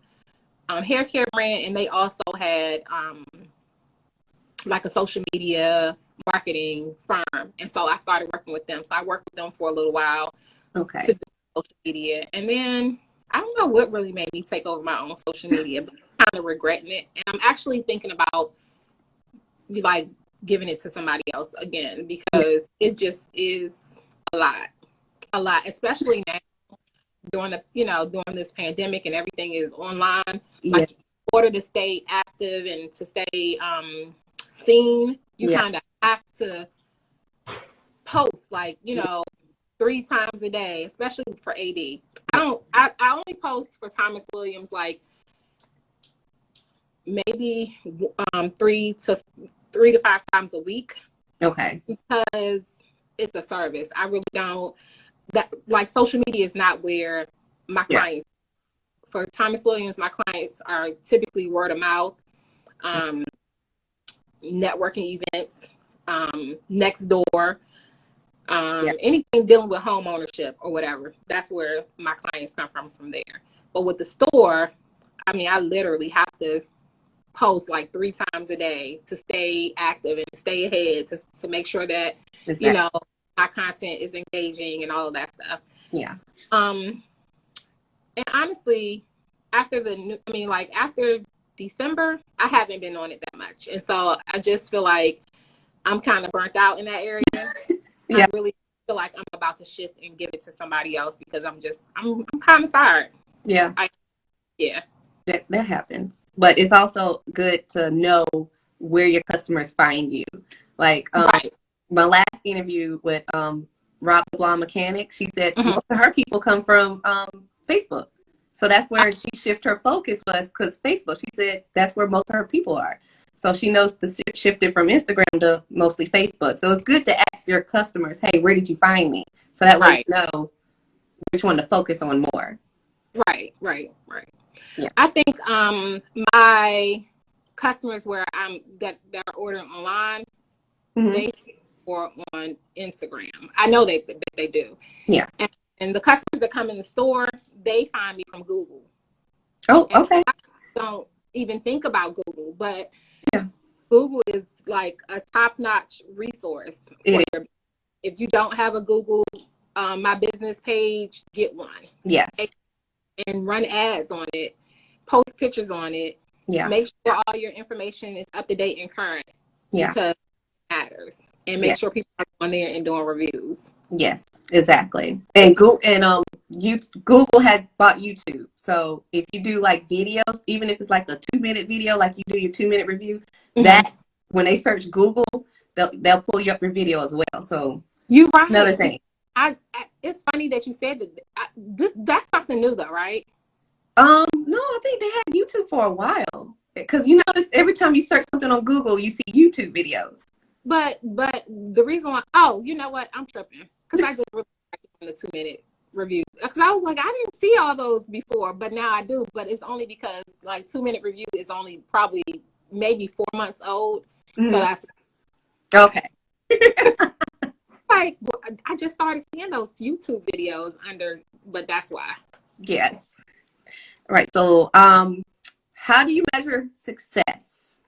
[SPEAKER 1] hair care brand, and they also had like a social media marketing firm. And so I started working with them. So I worked with them for a little while to do social media. And then I don't know what really made me take over my own social media, but I'm kind of regretting it. And I'm actually thinking about like giving it to somebody else again, because it just is a lot, especially now during this pandemic and everything is online. Like in order to stay active and to stay seen, you kind of have to post like 3 times a day, especially for AD. I only post for Thomas Williams like maybe 3 to 5 times a week.
[SPEAKER 2] Okay.
[SPEAKER 1] Because it's a service. I really don't like social media is not where my clients. For Thomas Williams, my clients are typically word of mouth, networking events, next door, anything dealing with home ownership or whatever. That's where my clients come from there. But with the store, I mean, I literally have to post like 3 times a day to stay active and stay ahead to make sure that,
[SPEAKER 2] Exactly.
[SPEAKER 1] you know, my content is engaging and all of that stuff.
[SPEAKER 2] Yeah.
[SPEAKER 1] And honestly, after after December, I haven't been on it that much. And so I just feel like I'm kind of burnt out in that area.
[SPEAKER 2] Yeah.
[SPEAKER 1] I really feel like I'm about to shift and give it to somebody else because I'm kind of tired.
[SPEAKER 2] Yeah.
[SPEAKER 1] Yeah.
[SPEAKER 2] That happens. But it's also good to know where your customers find you. Like
[SPEAKER 1] Right.
[SPEAKER 2] my last interview with Rob the Blonde Mechanic, she said
[SPEAKER 1] Mhm.
[SPEAKER 2] most of her people come from Facebook. So that's where she shifted her focus was because Facebook. She said that's where most of her people are. So she knows to shift it from Instagram to mostly Facebook. So it's good to ask your customers, hey, where did you find me? So that way
[SPEAKER 1] Right.
[SPEAKER 2] you know which one to focus on more.
[SPEAKER 1] Right.
[SPEAKER 2] Yeah.
[SPEAKER 1] I think my customers that are ordering online,
[SPEAKER 2] Mm-hmm.
[SPEAKER 1] they or on Instagram. I know they do.
[SPEAKER 2] Yeah.
[SPEAKER 1] And the customers that come in the store, they find me from Google.
[SPEAKER 2] Oh,
[SPEAKER 1] And
[SPEAKER 2] okay.
[SPEAKER 1] I don't even think about Google, but
[SPEAKER 2] Yeah.
[SPEAKER 1] Google is like a top-notch resource. If you don't have a Google My Business page, get one.
[SPEAKER 2] Yes.
[SPEAKER 1] And run ads on it, post pictures on it.
[SPEAKER 2] Yeah.
[SPEAKER 1] Make sure all your information is up to date and current.
[SPEAKER 2] Yeah.
[SPEAKER 1] Because it matters. And make sure people are on there and doing reviews.
[SPEAKER 2] Yes, exactly. And Google Google has bought YouTube. So if you do like videos, even if it's like a 2-minute video, like you do your 2-minute review, that when they search Google, they'll pull you up your video as well. So
[SPEAKER 1] you're right.
[SPEAKER 2] Another thing.
[SPEAKER 1] It's funny that you said that. That's something new though, right?
[SPEAKER 2] No, I think they had YouTube for a while because you notice every time you search something on Google, you see YouTube videos.
[SPEAKER 1] But the reason why, you know what? I'm tripping because I just really like the 2-minute review because I was like, I didn't see all those before, but now I do. But it's only because like 2-minute review is only probably maybe 4 months old, so that's
[SPEAKER 2] okay.
[SPEAKER 1] Like I just started seeing those YouTube videos but that's why.
[SPEAKER 2] Yes. All right. So, how do you measure success?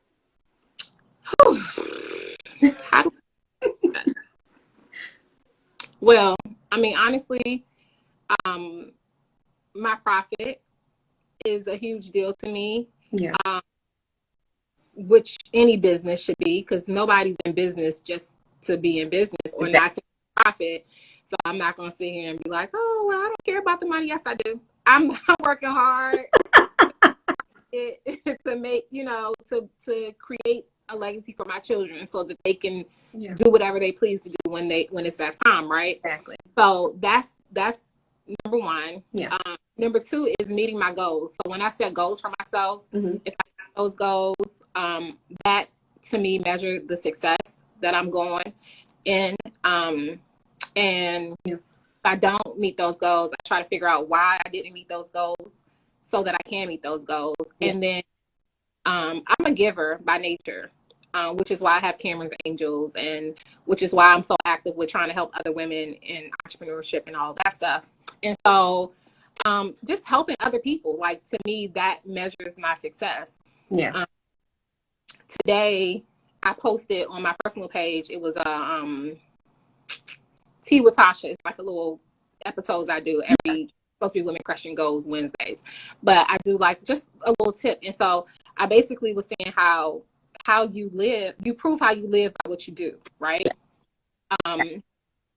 [SPEAKER 1] Well, I mean, honestly, my profit is a huge deal to me.
[SPEAKER 2] Yeah.
[SPEAKER 1] Which any business should be, because nobody's in business just to be in business or not to profit. So I'm not going to sit here and be like, oh, well, I don't care about the money. Yes, I do. I'm working hard to make, to create a legacy for my children so that they can do whatever they please to do when it's that time, right?
[SPEAKER 2] Exactly.
[SPEAKER 1] So that's number one.
[SPEAKER 2] Yeah.
[SPEAKER 1] Number two is meeting my goals. So when I set goals for myself, if I have those goals, that to me measure the success that I'm going in. And if I don't meet those goals, I try to figure out why I didn't meet those goals so that I can meet those goals. Yeah. And then I'm a giver by nature, which is why I have Cameron's Angels, and which is why I'm so active with trying to help other women in entrepreneurship and all that stuff. And so just helping other people, like, to me, that measures my success.
[SPEAKER 2] Yeah.
[SPEAKER 1] Today, I posted on my personal page, it was a Tea with Tasha. It's like a little episodes I do every supposed to be Women Crushing Goals Wednesdays. But I do like just a little tip. And so I basically was saying how you live, you prove how you live by what you do, right?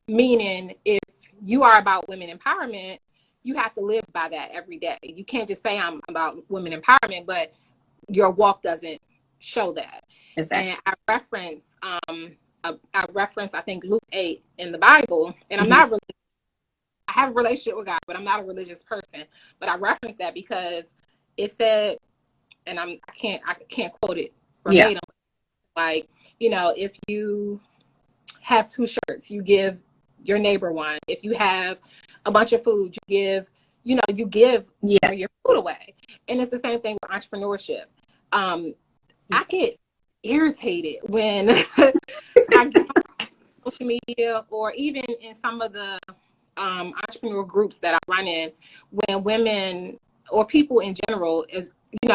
[SPEAKER 1] Meaning if you are about women empowerment, you have to live by that every day. You can't just say I'm about women empowerment, but your walk doesn't show that. Exactly. And I reference, I think, Luke 8 in the Bible, and I'm not really, I have a relationship with God, but I'm not a religious person. But I reference that because it said, and I can't quote it verbatim, like, if you have 2 shirts, you give your neighbor one. If you have a bunch of food, you give your food away. And it's the same thing with entrepreneurship. I get irritated when I get on social media, or even in some of the entrepreneur groups that I run in, when women or people in general is, they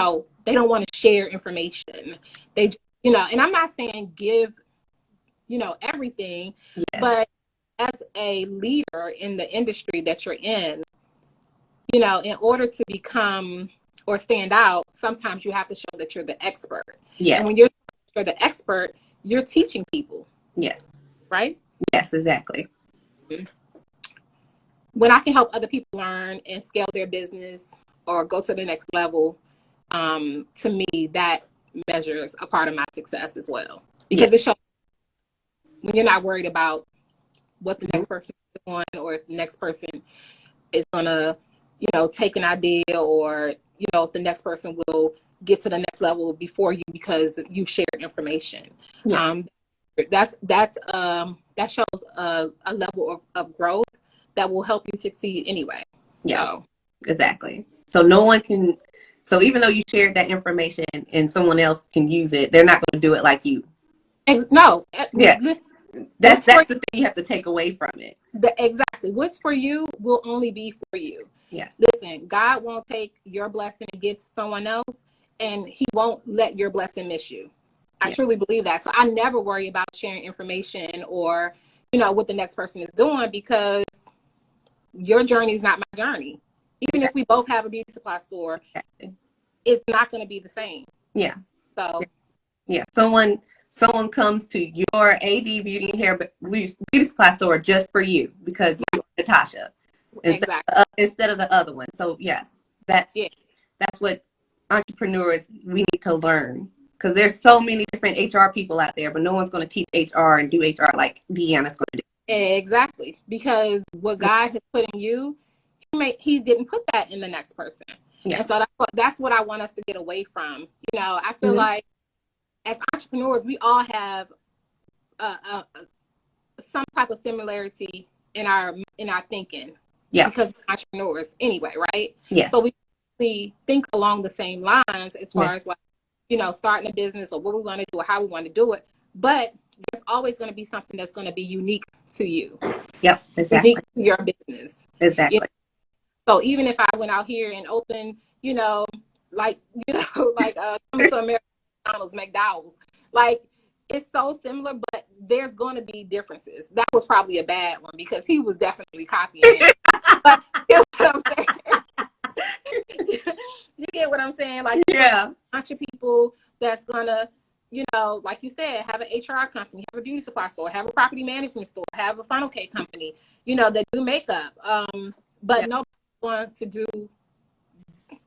[SPEAKER 1] don't want to share information. They, and I'm not saying give, everything,
[SPEAKER 2] Yes.
[SPEAKER 1] but as a leader in the industry that you're in, in order to become or stand out, sometimes you have to show that you're the expert.
[SPEAKER 2] Yes.
[SPEAKER 1] And when you're the expert, you're teaching people.
[SPEAKER 2] Yes.
[SPEAKER 1] Right?
[SPEAKER 2] Yes, exactly.
[SPEAKER 1] When I can help other people learn and scale their business or go to the next level, to me, that measures a part of my success as well. Because it shows when you're not worried about what the next person is doing, or if the next person is going to, take an idea, or, if the next person will get to the next level before you because you've shared information. Yeah. That shows a level of growth that will help you succeed anyway.
[SPEAKER 2] Yeah,
[SPEAKER 1] so.
[SPEAKER 2] Exactly. So no one can, so even though you shared that information and someone else can use it, they're not going to do it like you.
[SPEAKER 1] No.
[SPEAKER 2] Yeah.
[SPEAKER 1] Listen,
[SPEAKER 2] that's the thing you have to take away from it.
[SPEAKER 1] Exactly. What's for you will only be for you.
[SPEAKER 2] Yes.
[SPEAKER 1] Listen, God won't take your blessing and give to someone else, and he won't let your blessing miss you. I truly believe that. So I never worry about sharing information or, what the next person is doing, because your journey is not my journey. Even if we both have a beauty supply store, it's not going to be the same.
[SPEAKER 2] Yeah.
[SPEAKER 1] So.
[SPEAKER 2] Yeah. Someone comes to your AD Beauty and Hair Beauty Supply store just for you because you're Natasha instead of the other one. So yes, that's what entrepreneurs, we need to learn, because there's so many different HR people out there, but no one's going to teach HR and do HR like Deanna's going to do.
[SPEAKER 1] Exactly, because what God has put in you, he didn't put that in the next person. Yeah. And so that's what I want us to get away from. I feel like as entrepreneurs, we all have some type of similarity in our thinking. Yeah. Because we're entrepreneurs anyway, right?
[SPEAKER 2] Yes.
[SPEAKER 1] So we think along the same lines as far as like, starting a business or what we want to do or how we want to do it. But there's always going to be something that's going to be unique to you.
[SPEAKER 2] Yep, exactly.
[SPEAKER 1] Unique to your business.
[SPEAKER 2] Exactly.
[SPEAKER 1] So even if I went out here and opened, like some McDonald's, like, it's so similar, but there's going to be differences. That was probably a bad one because he was definitely copying it. But you know what I'm saying? You get what I'm saying? Like,
[SPEAKER 2] yeah,
[SPEAKER 1] a bunch of people that's gonna, like you said, have an HR company, have a beauty supply store, have a property management store, have a funnel cake company, that do makeup. But nobody wants to do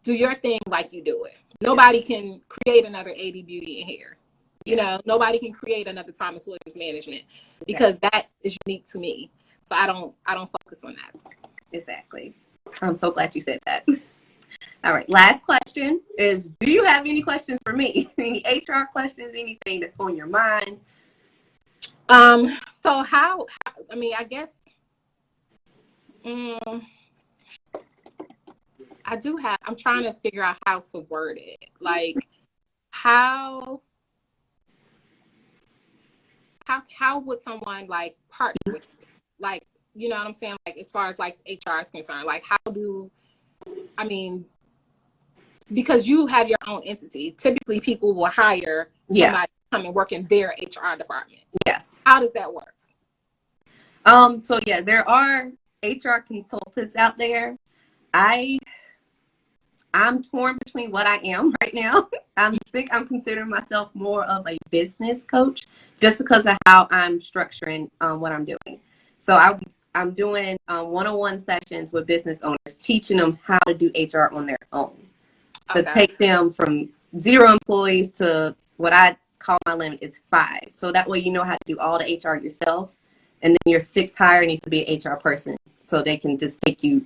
[SPEAKER 1] your thing like you do it. Nobody can create another AD Beauty and Hair. Nobody can create another Thomas Williams Management, because that is unique to me. So I don't focus on that.
[SPEAKER 2] Exactly. I'm so glad you said that. All right. Last question is, do you have any questions for me? Any HR questions, anything that's on your mind?
[SPEAKER 1] So I guess, I'm trying to figure out how to word it. Like, how would someone like partner with you? Like, you know what I'm saying? Like, as far as like HR is concerned, like, because you have your own entity, typically people will hire somebody to come and work in their HR department.
[SPEAKER 2] Yes.
[SPEAKER 1] How does that work?
[SPEAKER 2] So yeah, there are HR consultants out there. I'm torn between what I am right now. I think I'm considering myself more of a business coach, just because of how I'm structuring what I'm doing. So I'm doing one-on-one sessions with business owners, teaching them how to do HR on their own. To take them from 0 employees to what I call my limit is 5. So that way you know how to do all the HR yourself. And then your 6th hire needs to be an HR person, so they can just take you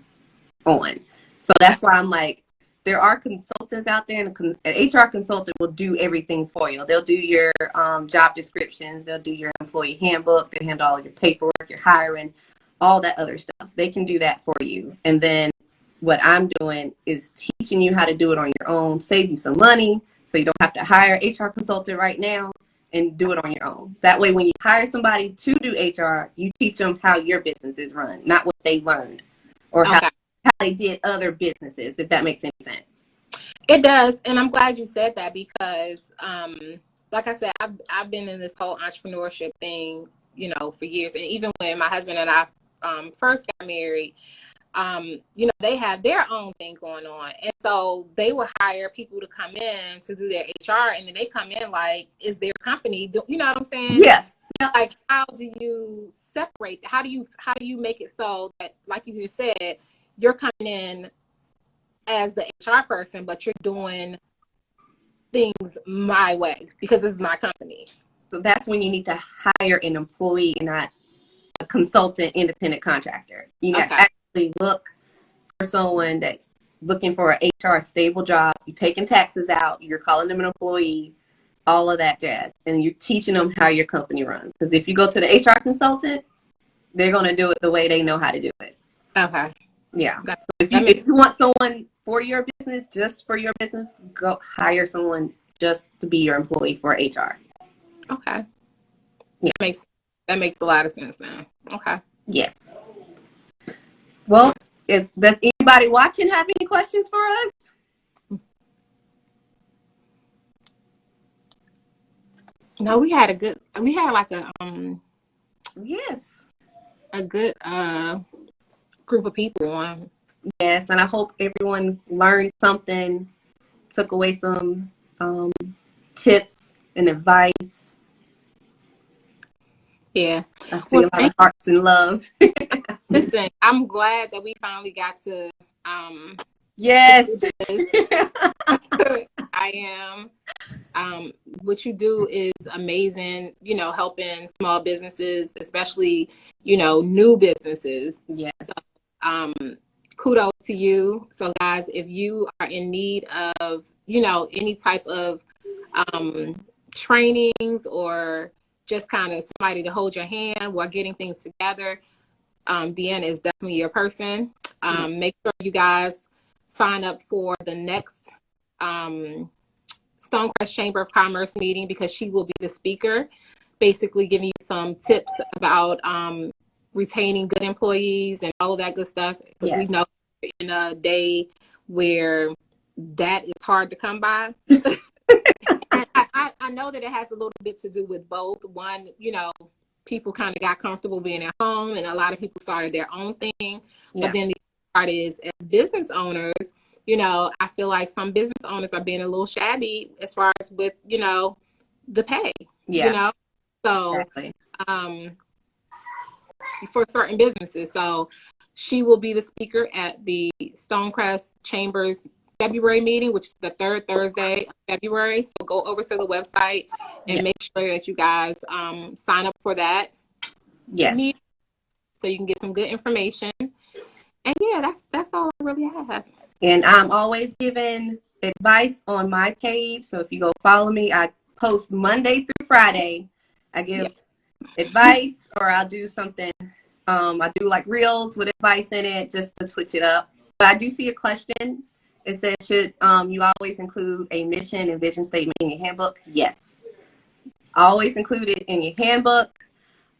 [SPEAKER 2] on. So that's why I'm like, there are consultants out there, and an HR consultant will do everything for you. They'll do your job descriptions. They'll do your employee handbook. They handle all your paperwork, your hiring, all that other stuff. They can do that for you. And then what I'm doing is teaching you how to do it on your own, save you some money, so you don't have to hire an HR consultant right now. and do it on your own. That way, when you hire somebody to do HR, you teach them how your business is run, not what they learned or how they did other businesses, if that makes any sense.
[SPEAKER 1] It does. And I'm glad you said that because, like I said, I've been in this whole entrepreneurship thing, you know, for years. And even when my husband and I first got married, you know, they have their own thing going on. And so they would hire people to come in to do their HR. And then they come in like, is their company, you know what I'm saying?
[SPEAKER 2] Yes.
[SPEAKER 1] Like, how do you separate? How do you make it so that, like you just said, you're coming in as the HR person, but you're doing things my way because this is my company.
[SPEAKER 2] So that's when you need to hire an employee and not a consultant, independent contractor. You need to actually look for someone that's looking for an HR stable job. You're taking taxes out. You're calling them an employee, all of that jazz. And you're teaching them how your company runs. Because if you go to the HR consultant, they're going to do it the way they know how to do it.
[SPEAKER 1] Okay.
[SPEAKER 2] Yeah. So if you want someone for your business, just for your business, go hire someone just to be your employee for HR.
[SPEAKER 1] Okay.
[SPEAKER 2] Yeah.
[SPEAKER 1] That makes a lot of sense now. Okay.
[SPEAKER 2] Yes. Well, does anybody watching have any questions for us?
[SPEAKER 1] No, we had like a
[SPEAKER 2] yes,
[SPEAKER 1] a good group of people on.
[SPEAKER 2] Yes, and I hope everyone learned something, took away some tips and advice.
[SPEAKER 1] Yeah.
[SPEAKER 2] I see a lot of hearts and loves.
[SPEAKER 1] Listen, I'm glad that we finally got to
[SPEAKER 2] yes.
[SPEAKER 1] I am. What you do is amazing, you know, helping small businesses, especially, you know, new businesses.
[SPEAKER 2] Yes.
[SPEAKER 1] So, kudos to you. So guys, if you are in need of, you know, any type of trainings or just kind of somebody to hold your hand while getting things together, Deanna is definitely your person. Make sure you guys sign up for the next Stonecrest Chamber of Commerce meeting because she will be the speaker, basically giving you some tips about retaining good employees and all of that good stuff. Because we know in a day where that is hard to come by. I know that it has a little bit to do with both. One, you know, people kind of got comfortable being at home and a lot of people started their own thing. Yeah. But then the part is, as business owners, you know, I feel like some business owners are being a little shabby as far as with, you know, the pay, you know, so for certain businesses. So she will be the speaker at the Stonecrest Chambers February meeting, which is the third Thursday of February. So go over to the website and make sure that you guys sign up for that.
[SPEAKER 2] Yes.
[SPEAKER 1] So you can get some good information. And yeah, that's all I really have.
[SPEAKER 2] And I'm always giving advice on my page. So if you go follow me, I post Monday through Friday. I give advice, or I'll do something. I do like reels with advice in it just to switch it up. But I do see a question. It says, should you always include a mission and vision statement in your handbook? Yes. Always include it in your handbook.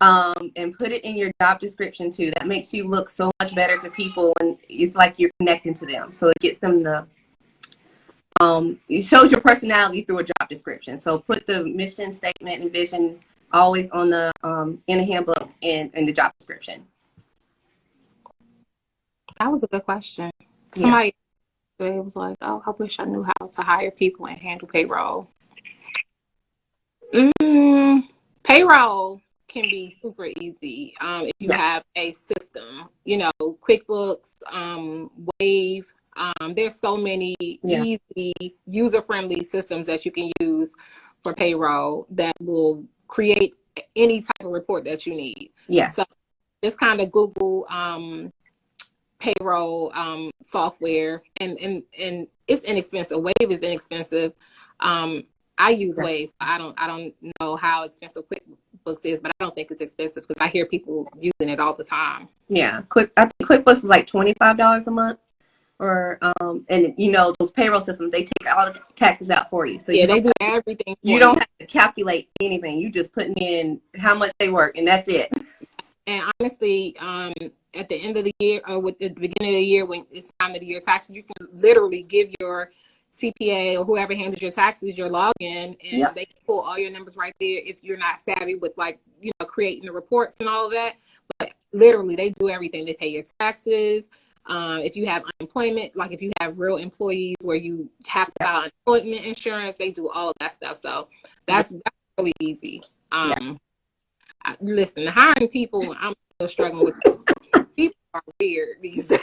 [SPEAKER 2] And put it in your job description too. That makes you look so much better to people, and it's like you're connecting to them. So it gets them to, it shows your personality through a job description. So put the mission statement and vision always on the in the handbook and in the job description.
[SPEAKER 1] That was a good question. Somebody was like, "Oh, I wish I knew how to hire people and handle payroll." Payroll can be super easy if you have a system, you know, QuickBooks, Wave. There's so many easy, user-friendly systems that you can use for payroll that will create any type of report that you need.
[SPEAKER 2] Yes.
[SPEAKER 1] So just kind of Google payroll software, and it's inexpensive. Wave is inexpensive. I use Wave. So I don't know how expensive QuickBooks is, but I don't think it's expensive because I hear people using it all the time.
[SPEAKER 2] Yeah, I think QuickBooks is like $25 a month. or and you know those payroll systems, they take all the taxes out for you. So
[SPEAKER 1] yeah, they do everything for
[SPEAKER 2] you don't have to calculate anything. You just putting in how much they work, and that's it.
[SPEAKER 1] And honestly, at the end of the year or at the beginning of the year, when it's time to do your taxes, you can literally give your CPA or whoever handles your taxes your login, and they can pull all your numbers right there if you're not savvy with, like, you know, creating the reports and all of that. But literally, they do everything. They pay your taxes. If you have unemployment, like if you have real employees where you have to file unemployment insurance, they do all of that stuff. So that's really easy. Listen, hiring people, I'm still struggling with. People are weird these days.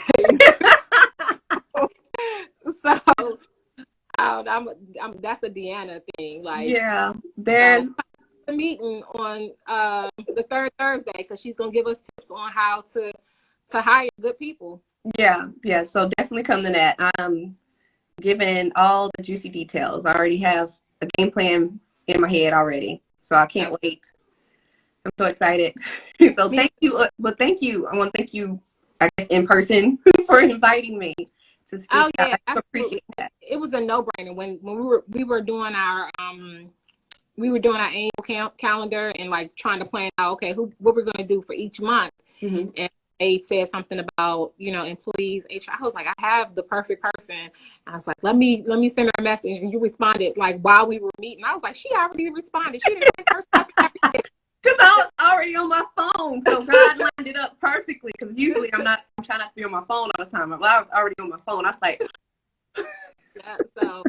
[SPEAKER 1] So that's a Deanna thing. Like,
[SPEAKER 2] there's
[SPEAKER 1] a meeting on the third Thursday because she's gonna give us tips on how to hire good people.
[SPEAKER 2] Yeah. So definitely come to that. I'm giving all the juicy details. I already have a game plan in my head already, so I can't wait. I'm so excited. So thank you. But thank you. I want to thank you, I guess, in person for inviting me to speak.
[SPEAKER 1] Oh yeah,
[SPEAKER 2] I appreciate that.
[SPEAKER 1] It was a no-brainer when we were doing our annual calendar and like trying to plan out, okay, what we're going to do for each month.
[SPEAKER 2] Mm-hmm.
[SPEAKER 1] And they said something about, you know, employees, HR. I was like, I have the perfect person. I was like, let me send her a message. And you responded like while we were meeting. I was like, she already responded. She didn't take her stuff and everything.
[SPEAKER 2] Because I was already on my phone, so God lined it up perfectly. Because usually I'm trying not to be on my phone all the time. Well, I was already on my phone. I was like,
[SPEAKER 1] so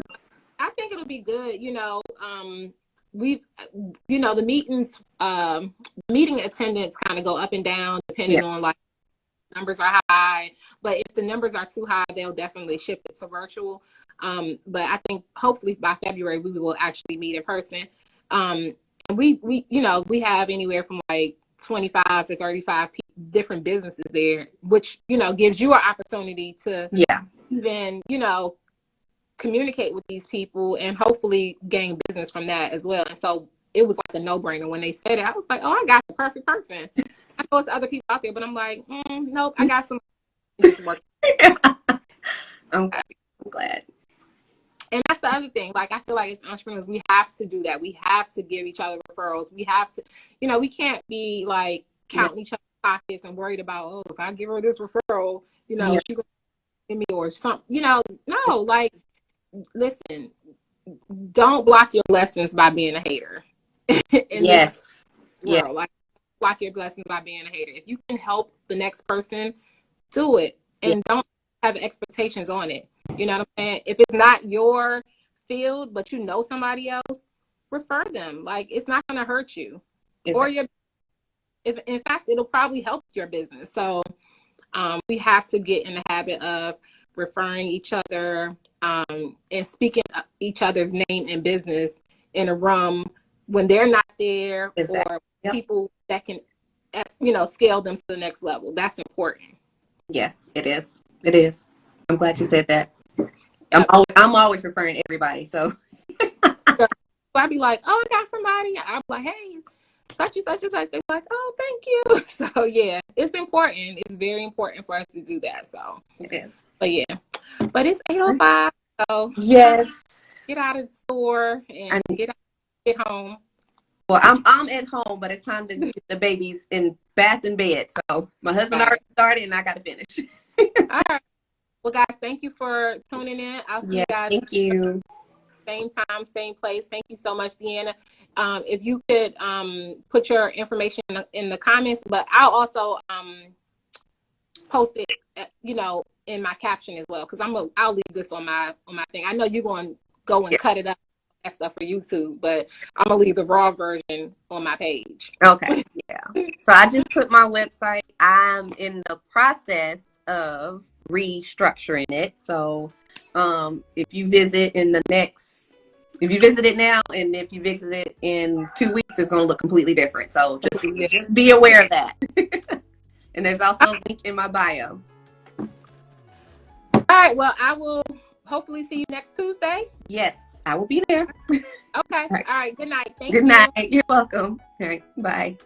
[SPEAKER 1] I think it'll be good. You know, the meetings, meeting attendance kind of go up and down depending on like numbers are high. But if the numbers are too high, they'll definitely shift it to virtual. But I think hopefully by February we will actually meet in person. We have anywhere from like 25 to 35 different businesses there, which, you know, gives you an opportunity to even, you know, communicate with these people and hopefully gain business from that as well. And so it was like a no-brainer when they said it. I was like, oh, I got the perfect person. I know it's other people out there, but I'm like, nope, I got some.
[SPEAKER 2] I'm glad.
[SPEAKER 1] And that's the other thing. Like, I feel like as entrepreneurs, we have to do that. We have to give each other referrals. We have to, you know, we can't be like counting each other's pockets and worried about, oh, if I give her this referral, you know, she's going to give me or something. You know, no, like, listen, don't block your blessings by being a hater. Like, block your blessings by being a hater. If you can help the next person, do it. And don't have expectations on it. You know what I'm saying? If it's not your field, but you know somebody else, refer them. Like, it's not going to hurt you. Or in fact, it'll probably help your business. So we have to get in the habit of referring each other and speaking each other's name and business in a room when they're not there, or people that can, you know, scale them to the next level. That's important.
[SPEAKER 2] Yes, it is. It is. I'm glad you said that. I'm always referring everybody. So
[SPEAKER 1] I'd be like, oh, I got somebody. I'm like, hey, such and such and such. They're like, oh, thank you. So yeah, it's important. It's very important for us to do that. So
[SPEAKER 2] it is.
[SPEAKER 1] But yeah, but it's 8:05. So
[SPEAKER 2] yes,
[SPEAKER 1] get out of the store and get home.
[SPEAKER 2] Well, I'm at home, but it's time to get the babies in bath and bed. So my husband already started, and I got to finish.
[SPEAKER 1] All right. Well, guys, thank you for tuning in. I'll see you guys.
[SPEAKER 2] Thank you.
[SPEAKER 1] Same time, same place. Thank you so much, Deanna. If you could put your information in the comments, but I'll also post it, you know, in my caption as well, because I'll leave this on my thing. I know you're going to go and cut it up, that stuff for YouTube, but I'm gonna leave the raw version on my page.
[SPEAKER 2] Okay. Yeah. So I just put my website. I'm in the process of restructuring it. So if you visit it now, and if you visit it in 2 weeks, it's going to look completely different. So just be aware of that. And there's also a link in my bio.
[SPEAKER 1] All right. Well, I will hopefully see you next Tuesday.
[SPEAKER 2] Yes, I will be there.
[SPEAKER 1] Okay. All right. Good night. Thank you.
[SPEAKER 2] Good night. You're welcome. All right. Bye.